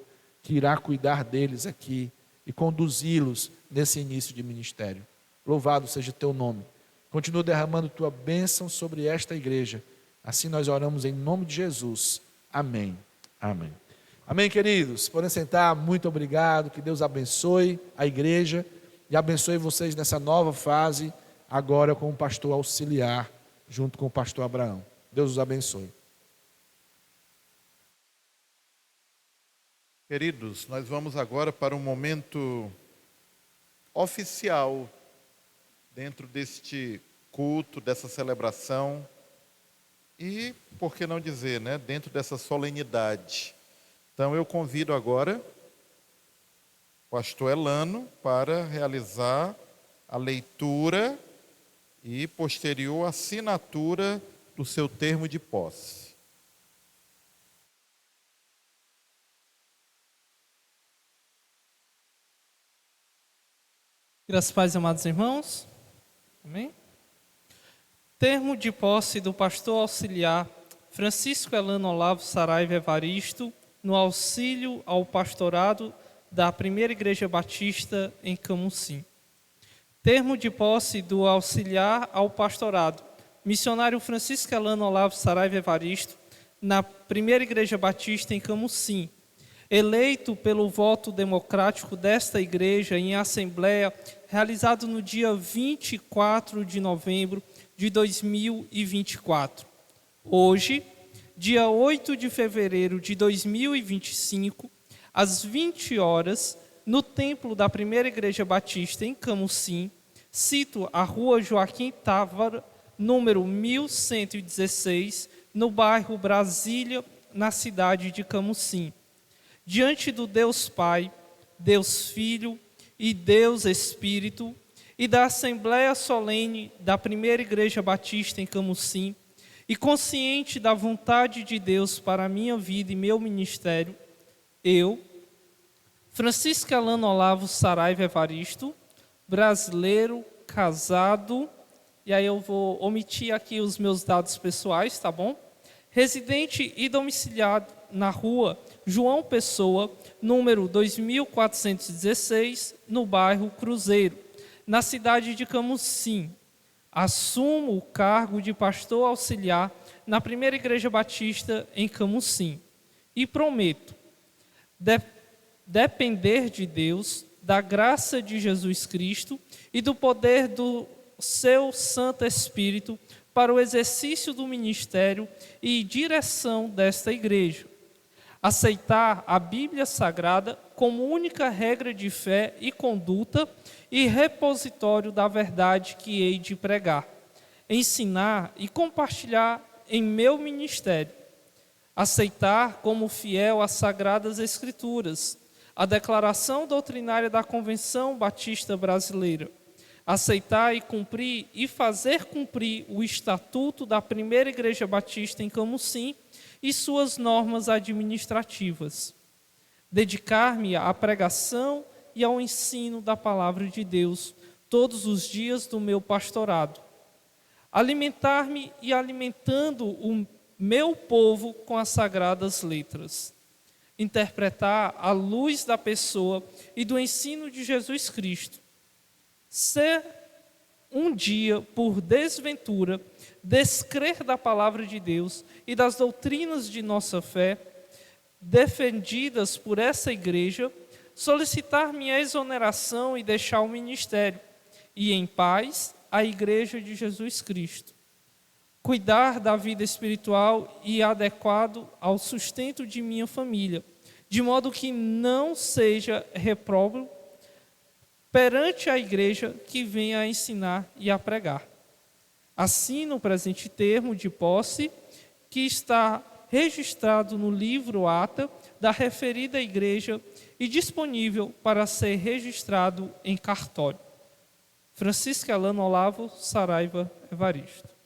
que irá cuidar deles aqui e conduzi-los nesse início de ministério. Louvado seja o Teu nome. Continua derramando Tua bênção sobre esta igreja. Assim nós oramos em nome de Jesus. Amém. Amém. Amém, queridos. Podem sentar. Muito obrigado. Que Deus abençoe a igreja e abençoe vocês nessa nova fase, agora com o pastor auxiliar, junto com o pastor Abraão. Deus os abençoe. Queridos, nós vamos agora para um momento oficial dentro deste culto, dessa celebração. e, por que não dizer, né, dentro dessa solenidade. Então eu convido agora o pastor Elano para realizar a leitura e posterior assinatura do seu termo de posse. Graças a Deus, amados irmãos. Amém? Termo de posse do pastor auxiliar Francisco Elano Olavo Saraiva Evaristo, no auxílio ao pastorado da Primeira Igreja Batista em Camusim. Termo de posse do auxiliar ao pastorado, missionário Francisco Elano Olavo Saraiva Evaristo, na Primeira Igreja Batista em Camusim, eleito pelo voto democrático desta igreja em assembleia, realizado no dia 24 de novembro de 2024. Hoje, dia 8 de fevereiro de 2025, às 20 horas, no templo da Primeira Igreja Batista em Camusim, cito a Rua Joaquim Távora, número 1116, no bairro Brasília, na cidade de Camusim. Diante do Deus Pai, Deus Filho e Deus Espírito, e da Assembleia Solene da Primeira Igreja Batista em Camusim, e consciente da vontade de Deus para a minha vida e meu ministério, eu, Francisco Elano Olavo Saraiva Evaristo, brasileiro, casado, e aí eu vou omitir aqui os meus dados pessoais, tá bom? Residente e domiciliado na rua João Pessoa, número 2416, no bairro Cruzeiro, na cidade de Camusim. Assumo o cargo de pastor auxiliar na Primeira Igreja Batista em Camusim. E prometo depender de Deus, da graça de Jesus Cristo e do poder do seu Santo Espírito para o exercício do ministério e direção desta igreja. Aceitar a Bíblia Sagrada como única regra de fé e conduta e repositório da verdade que hei de pregar, ensinar e compartilhar em meu ministério. Aceitar como fiel as Sagradas Escrituras, a declaração doutrinária da Convenção Batista Brasileira. Aceitar e cumprir e fazer cumprir o Estatuto da Primeira Igreja Batista em Camusim e suas normas administrativas. Dedicar-me à pregação e ao ensino da Palavra de Deus todos os dias do meu pastorado. Alimentar-me e alimentando o meu povo com as sagradas letras. Interpretar à luz da pessoa e do ensino de Jesus Cristo. Ser um dia, por desventura, descrer da palavra de Deus e das doutrinas de nossa fé, defendidas por essa igreja, solicitar minha exoneração e deixar o ministério, e em paz a igreja de Jesus Cristo. Cuidar da vida espiritual e adequado ao sustento de minha família, de modo que não seja repróbrio perante a igreja que venha a ensinar e a pregar. Assino o presente termo de posse, que está registrado no livro ata da referida igreja e disponível para ser registrado em cartório. Francisco Elano Olavo Saraiva Evaristo.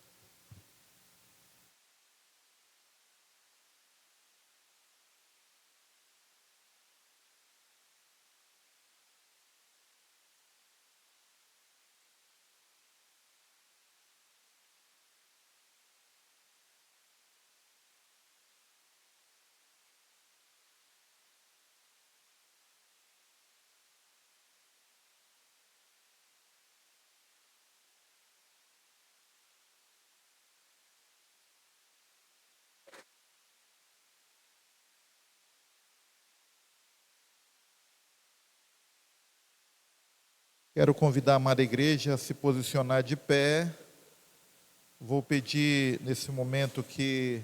Quero convidar a amada igreja a se posicionar de pé. Vou pedir nesse momento que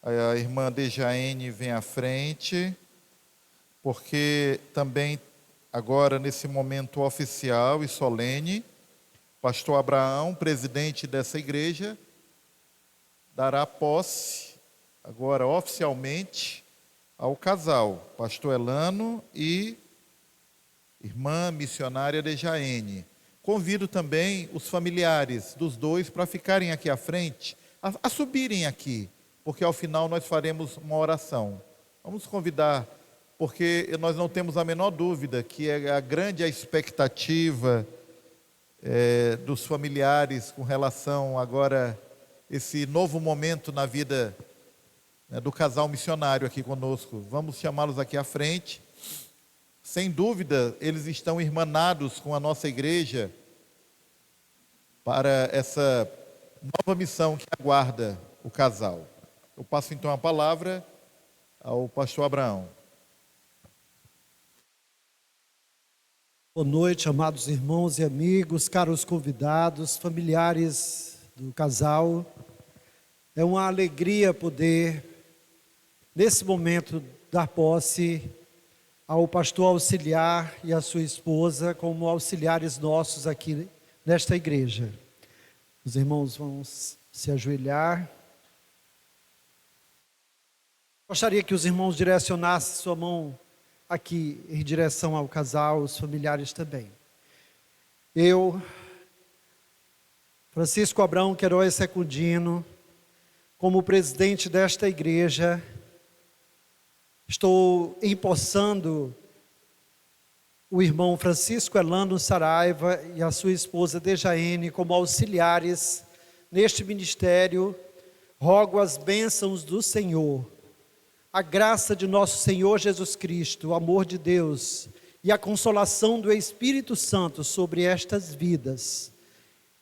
a irmã Dejaene venha à frente, porque também agora nesse momento oficial e solene, pastor Abraão, presidente dessa igreja, dará posse, agora oficialmente, ao casal, pastor Elano e irmã missionária Dejaene. Convido também os familiares dos dois para ficarem aqui à frente, a subirem aqui, porque ao final nós faremos uma oração. Vamos convidar, porque nós não temos a menor dúvida que é a grande expectativa dos familiares com relação agora esse novo momento na vida do casal missionário aqui conosco. Vamos chamá-los aqui à frente. Sem dúvida, eles estão irmanados com a nossa igreja para essa nova missão que aguarda o casal. Eu passo então a palavra ao pastor Abraão. Boa noite, amados irmãos e amigos, caros convidados, familiares do casal. É uma alegria poder, nesse momento, dar posse ao pastor auxiliar e à sua esposa como auxiliares nossos aqui nesta igreja. Os irmãos vão se ajoelhar. Gostaria que os irmãos direcionassem sua mão aqui em direção ao casal, os familiares também. Eu, Francisco Abraão Queiroz Secundino, como presidente desta igreja, estou empossando o irmão Francisco Elano Saraiva e a sua esposa Dejaene como auxiliares neste ministério. Rogo as bênçãos do Senhor, a graça de nosso Senhor Jesus Cristo, o amor de Deus e a consolação do Espírito Santo sobre estas vidas.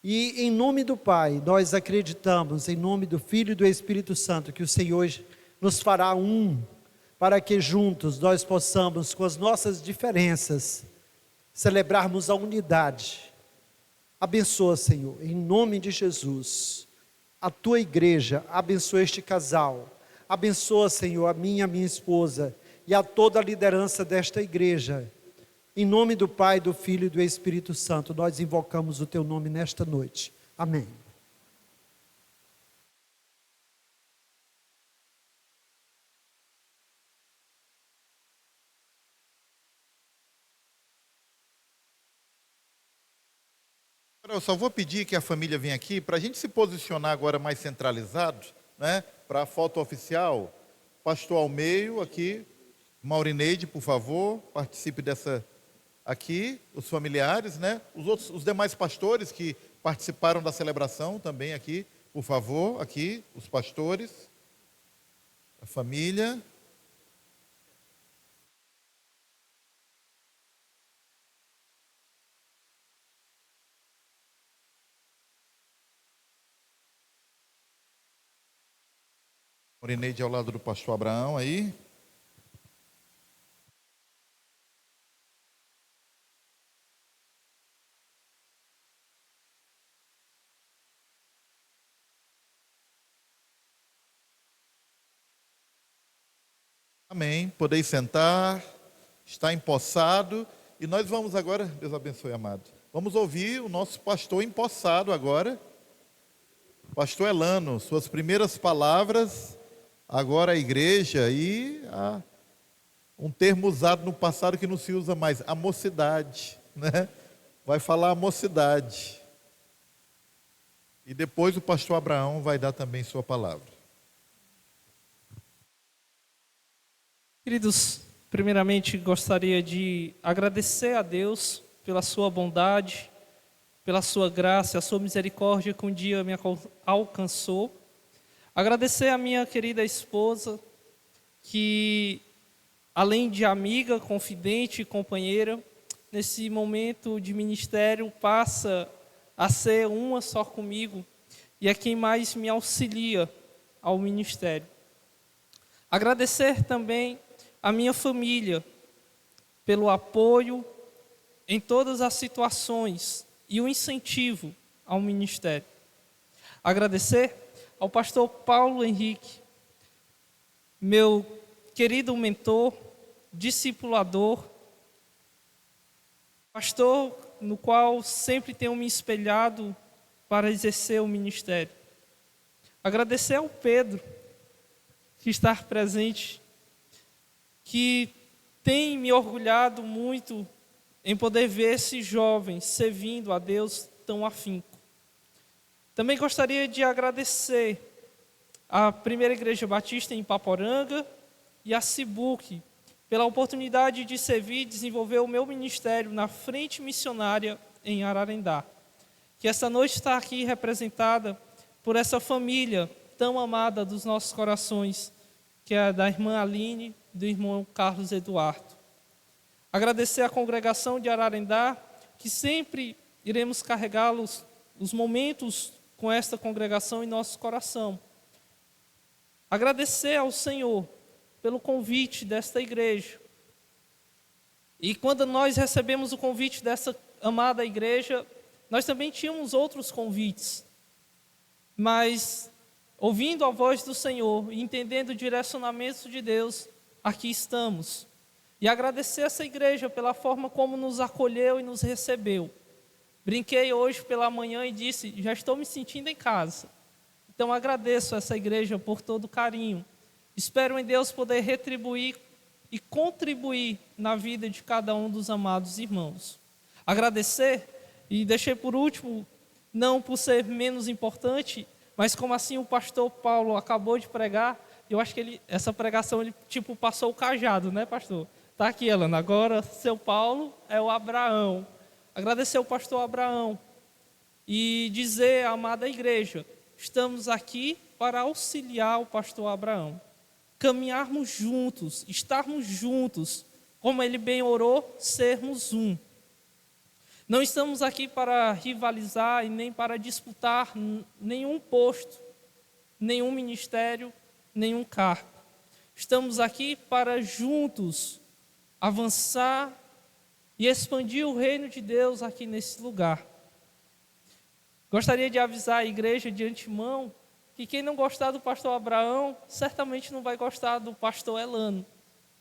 E em nome do Pai, nós acreditamos, em nome do Filho e do Espírito Santo, que o Senhor nos fará um, para que juntos nós possamos, com as nossas diferenças, celebrarmos a unidade. Abençoa, Senhor, em nome de Jesus, a tua igreja, abençoa este casal. Abençoa, Senhor, a minha esposa e a toda a liderança desta igreja. Em nome do Pai, do Filho e do Espírito Santo, nós invocamos o teu nome nesta noite. Amém. Eu só vou pedir que a família venha aqui para a gente se posicionar agora mais centralizado, né? Para a foto oficial. Pastor Almeio aqui, Maurineide, por favor, participe dessa aqui, os familiares, né? Os demais pastores que participaram da celebração também aqui, por favor, aqui, os pastores, a família. Maurineide ao lado do pastor Abraão aí. Amém. Podeis sentar, está empossado. E nós vamos agora, Deus abençoe, amado. Vamos ouvir o nosso pastor empossado agora. Pastor Elano, suas primeiras palavras. Agora a igreja e um termo usado no passado que não se usa mais, a mocidade, né? Vai falar a mocidade. E depois o pastor Abraão vai dar também sua palavra. Queridos, primeiramente gostaria de agradecer a Deus pela sua bondade, pela sua graça, a sua misericórdia que um dia me alcançou. Agradecer a minha querida esposa, que além de amiga, confidente e companheira, nesse momento de ministério passa a ser uma só comigo e é quem mais me auxilia ao ministério. Agradecer também a minha família pelo apoio em todas as situações e o incentivo ao ministério. Agradecer ao pastor Paulo Henrique, meu querido mentor, discipulador, pastor no qual sempre tenho me espelhado para exercer o ministério. Agradecer ao Pedro, que está presente, que tem me orgulhado muito em poder ver esses jovens servindo a Deus tão afinco. Também gostaria de agradecer à Primeira Igreja Batista em Ipaporanga e à Cibuc pela oportunidade de servir e desenvolver o meu ministério na frente missionária em Ararendá. Que essa noite está aqui representada por essa família tão amada dos nossos corações, que é a da irmã Aline, do irmão Carlos Eduardo. Agradecer à congregação de Ararendá, que sempre iremos carregá-los, os momentos com esta congregação em nosso coração. Agradecer ao Senhor pelo convite desta igreja. E quando nós recebemos o convite dessa amada igreja, nós também tínhamos outros convites. Mas, ouvindo a voz do Senhor e entendendo o direcionamento de Deus, aqui estamos. E agradecer essa igreja pela forma como nos acolheu e nos recebeu. Brinquei hoje pela manhã e disse, já estou me sentindo em casa. Então agradeço a essa igreja por todo o carinho. Espero em Deus poder retribuir e contribuir na vida de cada um dos amados irmãos. Agradecer, e deixei por último, não por ser menos importante, mas como assim o pastor Paulo acabou de pregar, eu acho que essa pregação ele tipo passou o cajado, né, pastor? Está aqui, Elana, agora seu Paulo é o Abraão. Agradecer ao pastor Abraão e dizer à amada igreja, estamos aqui para auxiliar o pastor Abraão. Caminharmos juntos, estarmos juntos, como ele bem orou, sermos um. Não estamos aqui para rivalizar e nem para disputar nenhum posto, nenhum ministério, nenhum cargo. Estamos aqui para juntos avançar e expandir o reino de Deus aqui nesse lugar. Gostaria de avisar a igreja de antemão que quem não gostar do pastor Abraão, certamente não vai gostar do pastor Elano,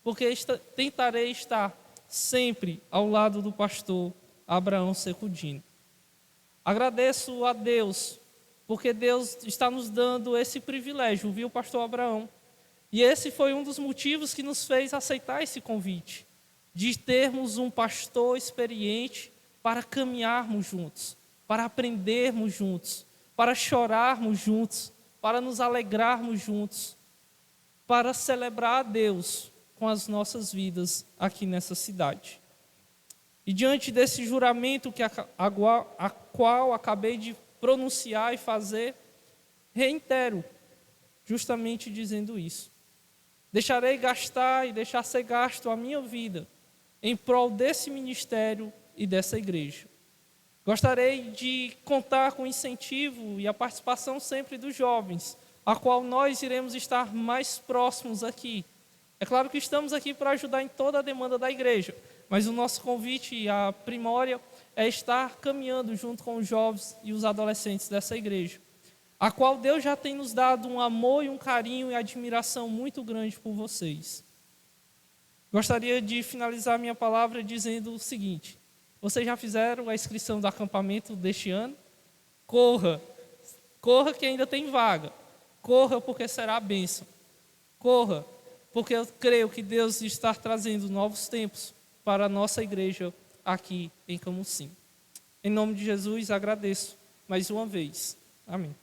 porque tentarei estar sempre ao lado do pastor Abraão Secudino. Agradeço a Deus, porque Deus está nos dando esse privilégio, viu, pastor Abraão? E esse foi um dos motivos que nos fez aceitar esse convite, de termos um pastor experiente para caminharmos juntos, para aprendermos juntos, para chorarmos juntos, para nos alegrarmos juntos, para celebrar a Deus com as nossas vidas aqui nessa cidade. E diante desse juramento a qual acabei de pronunciar e fazer, reitero, justamente dizendo isso. Deixarei gastar e deixar ser gasto a minha vida em prol desse ministério e dessa igreja. Gostaria de contar com o incentivo e a participação sempre dos jovens, a qual nós iremos estar mais próximos aqui. É claro que estamos aqui para ajudar em toda a demanda da igreja, mas o nosso convite e a primória é estar caminhando junto com os jovens e os adolescentes dessa igreja, a qual Deus já tem nos dado um amor e um carinho e admiração muito grande por vocês. Gostaria de finalizar minha palavra dizendo o seguinte: vocês já fizeram a inscrição do acampamento deste ano? Corra! Corra que ainda tem vaga. Corra porque será a bênção. Corra, porque eu creio que Deus está trazendo novos tempos para a nossa igreja aqui em Camusim. Em nome de Jesus, agradeço mais uma vez. Amém.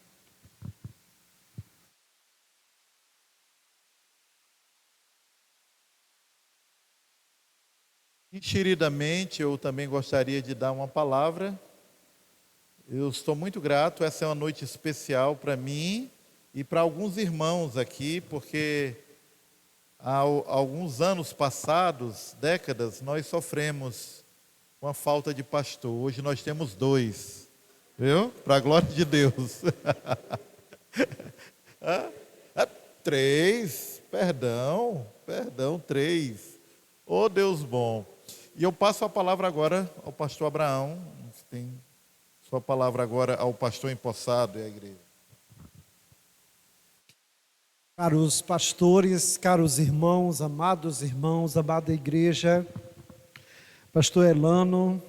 Enxeridamente, eu também gostaria de dar uma palavra. Eu estou muito grato, essa é uma noite especial para mim e para alguns irmãos aqui, porque há alguns anos passados, décadas, nós sofremos com a falta de pastor. Hoje nós temos 2, viu? Para a glória de Deus. 3, perdão, 3. Oh, Deus bom. E eu passo a palavra agora ao pastor Abraão. Tem sua palavra agora ao pastor empossado e à igreja. Caros pastores, caros irmãos, amados irmãos, amada igreja, pastor Elano,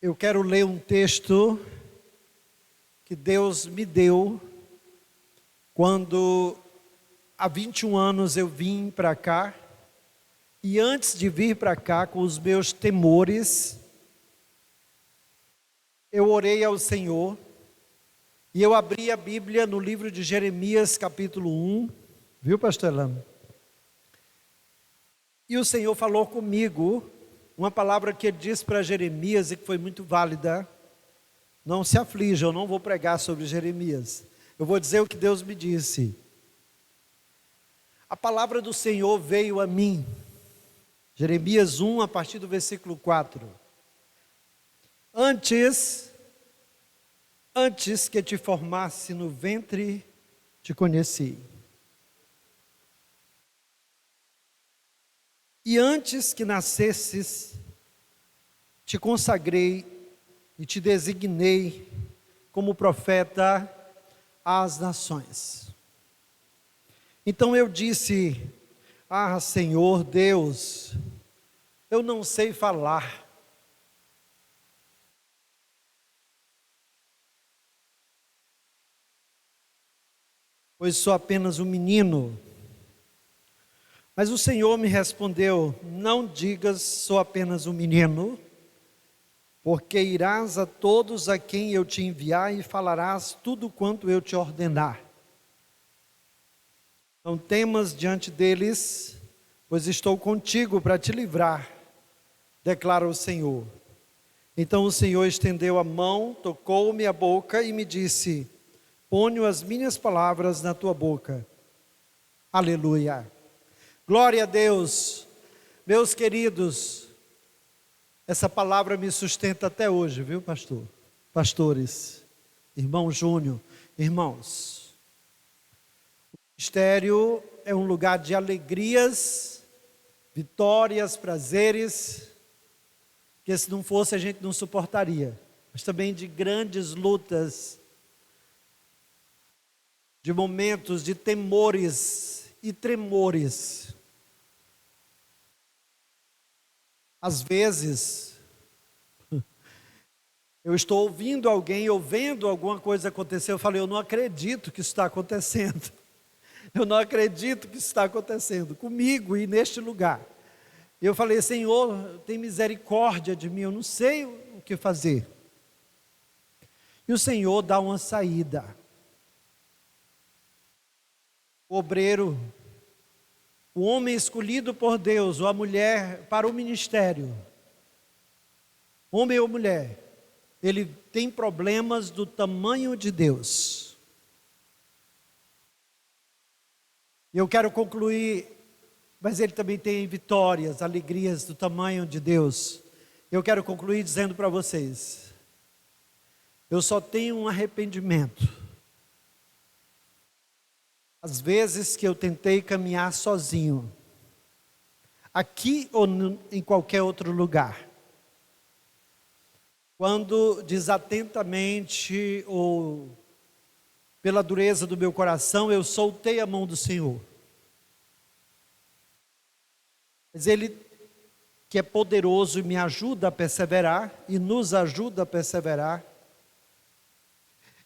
eu quero ler um texto que Deus me deu quando há 21 anos eu vim para cá. E antes de vir para cá com os meus temores, eu orei ao Senhor e eu abri a Bíblia no livro de Jeremias capítulo 1, viu, pastor Elano? E o Senhor falou comigo uma palavra que ele disse para Jeremias e que foi muito válida. Não se aflija, eu não vou pregar sobre Jeremias. Eu vou dizer o que Deus me disse. A palavra do Senhor veio a mim. Jeremias 1, a partir do versículo 4. Antes que te formasse no ventre, te conheci. E antes que nascesses, te consagrei e te designei como profeta às nações. Então eu disse: ah, Senhor Deus, eu não sei falar. Pois sou apenas um menino. Mas o Senhor me respondeu: não digas sou apenas um menino, porque irás a todos a quem eu te enviar e falarás tudo quanto eu te ordenar. Não temas diante deles, pois estou contigo para te livrar, declara o Senhor. Então o Senhor estendeu a mão, tocou-me a boca e me disse: ponho as minhas palavras na tua boca. Aleluia. Glória a Deus. Meus queridos, essa palavra me sustenta até hoje, viu, pastor? Pastores, irmão Júnior, irmãos. O ministério é um lugar de alegrias, vitórias, prazeres, que se não fosse a gente não suportaria, mas também de grandes lutas, de momentos de temores e tremores. Às vezes, eu estou ouvindo alguém, ou vendo alguma coisa acontecer, eu falei: eu não acredito que isso está acontecendo. Eu não acredito que isso está acontecendo comigo e neste lugar. Eu falei: Senhor, tem misericórdia de mim, eu não sei o que fazer. E o Senhor dá uma saída. O obreiro, o homem escolhido por Deus, ou a mulher para o ministério, homem ou mulher, ele tem problemas do tamanho de Deus. E eu quero concluir, mas ele também tem vitórias, alegrias do tamanho de Deus. Eu quero concluir dizendo para vocês: eu só tenho um arrependimento. Às vezes que eu tentei caminhar sozinho, aqui ou em qualquer outro lugar, quando desatentamente ou pela dureza do meu coração eu soltei a mão do Senhor. Mas Ele, que é poderoso e me ajuda a perseverar e nos ajuda a perseverar,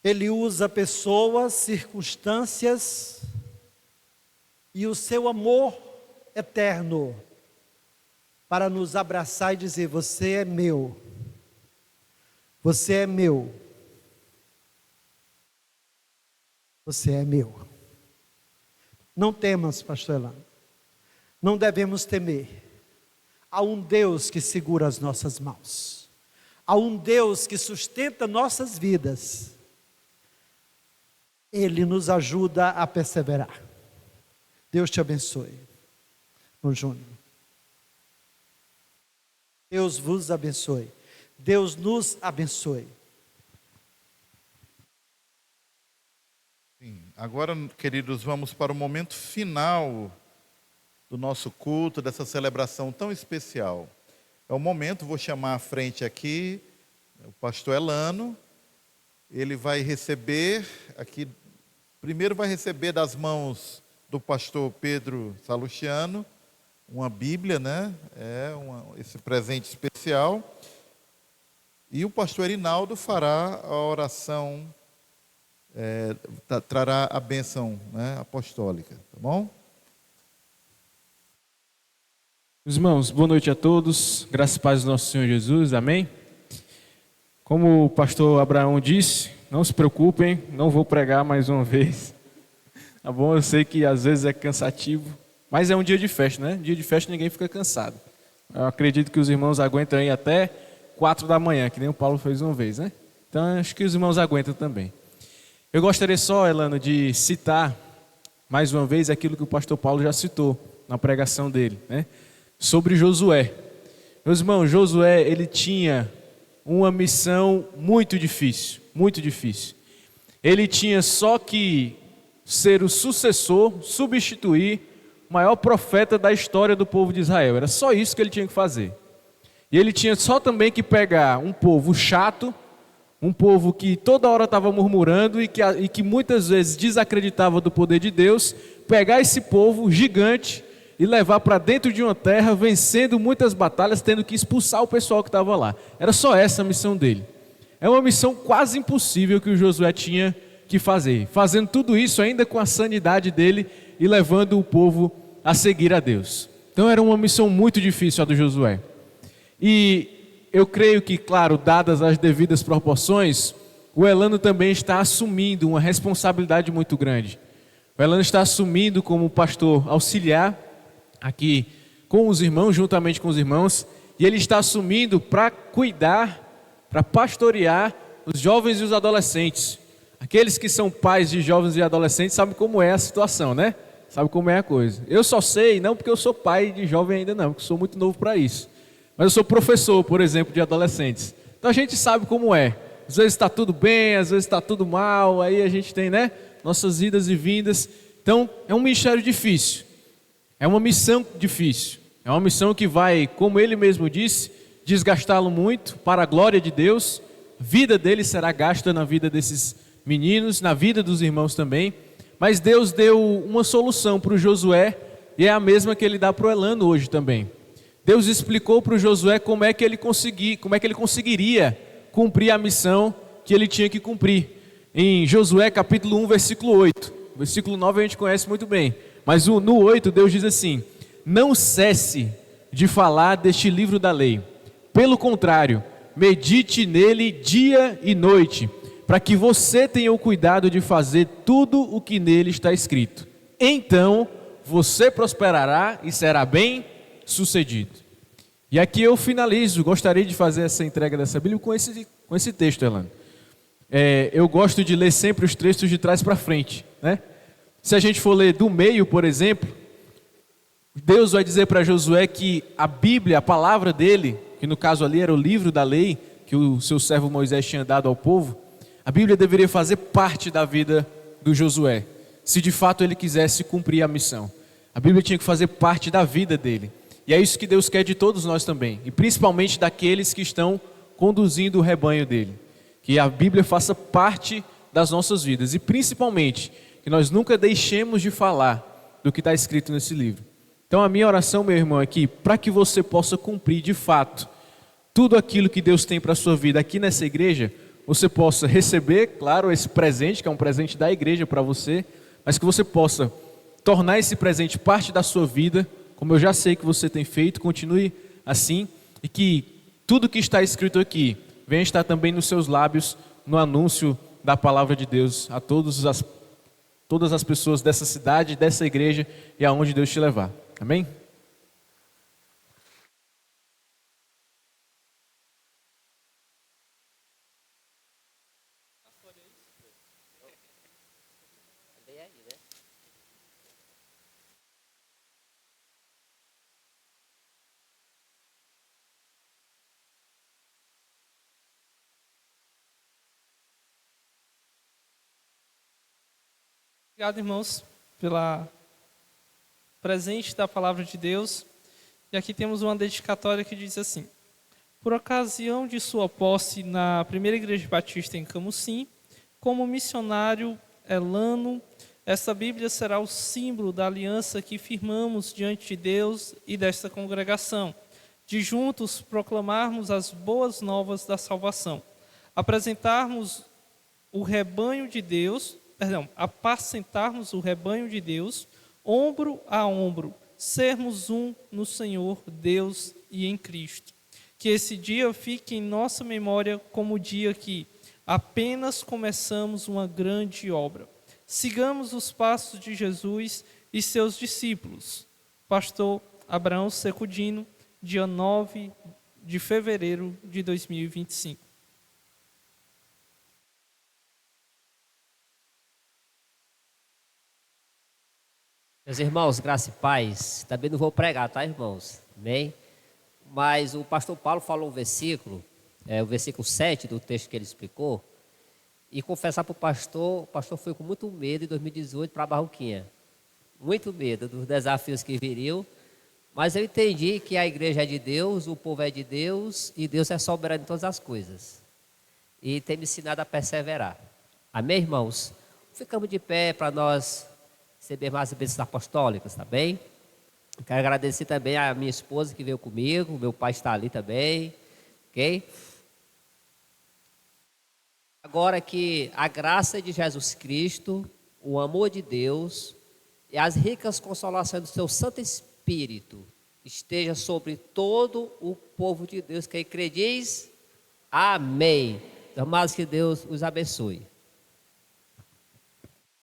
Ele usa pessoas, circunstâncias e o seu amor eterno para nos abraçar e dizer: você é meu, você é meu, você é meu. Não temas, pastor Elano, não devemos temer. Há um Deus que segura as nossas mãos, há um Deus que sustenta nossas vidas. Ele nos ajuda a perseverar. Deus te abençoe. Irmão Júnior. Deus vos abençoe. Deus nos abençoe. Sim. Agora, queridos, vamos para o momento final do nosso culto, dessa celebração tão especial. É o momento, vou chamar à frente aqui o pastor Elano. Ele vai receber aqui, primeiro vai receber das mãos do pastor Pedro Salustiano uma Bíblia, né? Esse presente especial. E o pastor Erinaldo fará a oração trará a bênção, né, apostólica, tá bom? Meus irmãos, boa noite a todos, graças e paz do nosso Senhor Jesus, amém? Como o pastor Abraão disse, não se preocupem, não vou pregar mais uma vez, tá bom? Eu sei que às vezes é cansativo, mas é um dia de festa, né? Dia de festa ninguém fica cansado. Eu acredito que os irmãos aguentam aí até 4 da manhã, que nem o Paulo fez uma vez, né? Então acho que os irmãos aguentam também. Eu gostaria só, Elano, de citar mais uma vez aquilo que o pastor Paulo já citou na pregação dele, né? Sobre Josué. Meus irmãos, Josué, ele tinha uma missão muito difícil, muito difícil. Ele tinha só que ser o sucessor, substituir o maior profeta da história do povo de Israel. Era só isso que ele tinha que fazer. E ele tinha só também que pegar um povo chato, um povo que toda hora estava murmurando e que muitas vezes desacreditava do poder de Deus, pegar esse povo gigante e levar para dentro de uma terra, vencendo muitas batalhas, tendo que expulsar o pessoal que estava lá. Era só essa a missão dele. É uma missão quase impossível que o Josué tinha que fazer, fazendo tudo isso ainda com a sanidade dele e levando o povo a seguir a Deus. Então era uma missão muito difícil a do Josué. E eu creio que, claro, dadas as devidas proporções, o Elano também está assumindo uma responsabilidade muito grande. O Elano está assumindo como pastor auxiliar aqui com os irmãos, juntamente com os irmãos, e ele está assumindo para cuidar, para pastorear os jovens e os adolescentes. Aqueles que são pais de jovens e adolescentes sabem como é a situação, né? Sabem como é a coisa. Eu só sei, não porque eu sou pai de jovem ainda não, porque sou muito novo para isso. Mas eu sou professor, por exemplo, de adolescentes. Então a gente sabe como é. Às vezes está tudo bem, às vezes está tudo mal, aí a gente tem, né, nossas idas e vindas. Então é um ministério difícil. É uma missão difícil, é uma missão que vai, como ele mesmo disse, desgastá-lo muito para a glória de Deus. A vida dele será gasta na vida desses meninos, na vida dos irmãos também. Mas Deus deu uma solução para o Josué e é a mesma que ele dá para o Elano hoje também. Deus explicou para o Josué como é que ele conseguiria cumprir a missão que ele tinha que cumprir. Em Josué capítulo 1, versículo 8. Versículo 9 a gente conhece muito bem. Mas no 8 Deus diz assim: não cesse de falar deste livro da lei. Pelo contrário, medite nele dia e noite, para que você tenha o cuidado de fazer tudo o que nele está escrito. Então você prosperará e será bem sucedido. E aqui eu finalizo, gostaria de fazer essa entrega dessa Bíblia com esse texto, Elano. Eu gosto de ler sempre os textos de trás para frente, né? Se a gente for ler do meio, por exemplo, Deus vai dizer para Josué que a Bíblia, a palavra dele, que no caso ali era o livro da lei, que o seu servo Moisés tinha dado ao povo, a Bíblia deveria fazer parte da vida do Josué, se de fato ele quisesse cumprir a missão. A Bíblia tinha que fazer parte da vida dele. E é isso que Deus quer de todos nós também, e principalmente daqueles que estão conduzindo o rebanho dele. Que a Bíblia faça parte das nossas vidas, e principalmente que nós nunca deixemos de falar do que está escrito nesse livro. Então a minha oração, meu irmão, é que para que você possa cumprir de fato tudo aquilo que Deus tem para a sua vida aqui nessa igreja, você possa receber, claro, esse presente, que é um presente da igreja para você, mas que você possa tornar esse presente parte da sua vida, como eu já sei que você tem feito, continue assim, e que tudo que está escrito aqui venha estar também nos seus lábios, no anúncio da palavra de Deus a todas as pessoas dessa cidade, dessa igreja e aonde Deus te levar. Amém? Obrigado, irmãos, pela presente da palavra de Deus. E aqui temos uma dedicatória que diz assim: por ocasião de sua posse na Primeira Igreja Batista em Camusim, como missionário Elano, essa Bíblia será o símbolo da aliança que firmamos diante de Deus e desta congregação, de juntos proclamarmos as boas novas da salvação, apresentarmos o rebanho de Deus, apacentarmos o rebanho de Deus, ombro a ombro, sermos um no Senhor, Deus e em Cristo. Que esse dia fique em nossa memória como o dia que apenas começamos uma grande obra. Sigamos os passos de Jesus e seus discípulos. Pastor Abraão Secudino, dia 9 de fevereiro de 2025. Meus irmãos, graça e paz. Também não vou pregar, tá, irmãos? Amém? Mas o pastor Paulo falou um versículo, o versículo 7 do texto que ele explicou, e confessar para o pastor foi com muito medo em 2018 para a Barroquinha. Muito medo dos desafios que viriam, mas eu entendi que a igreja é de Deus, o povo é de Deus, e Deus é soberano em todas as coisas. E tem me ensinado a perseverar. Amém, irmãos? Ficamos de pé para nós recebermos as bênçãos apostólicas, tá bem? Quero agradecer também a minha esposa que veio comigo, meu pai está ali também, ok? Agora que a graça de Jesus Cristo, o amor de Deus e as ricas consolações do seu Santo Espírito esteja sobre todo o povo de Deus que crê, diz amém. Amados, que Deus os abençoe.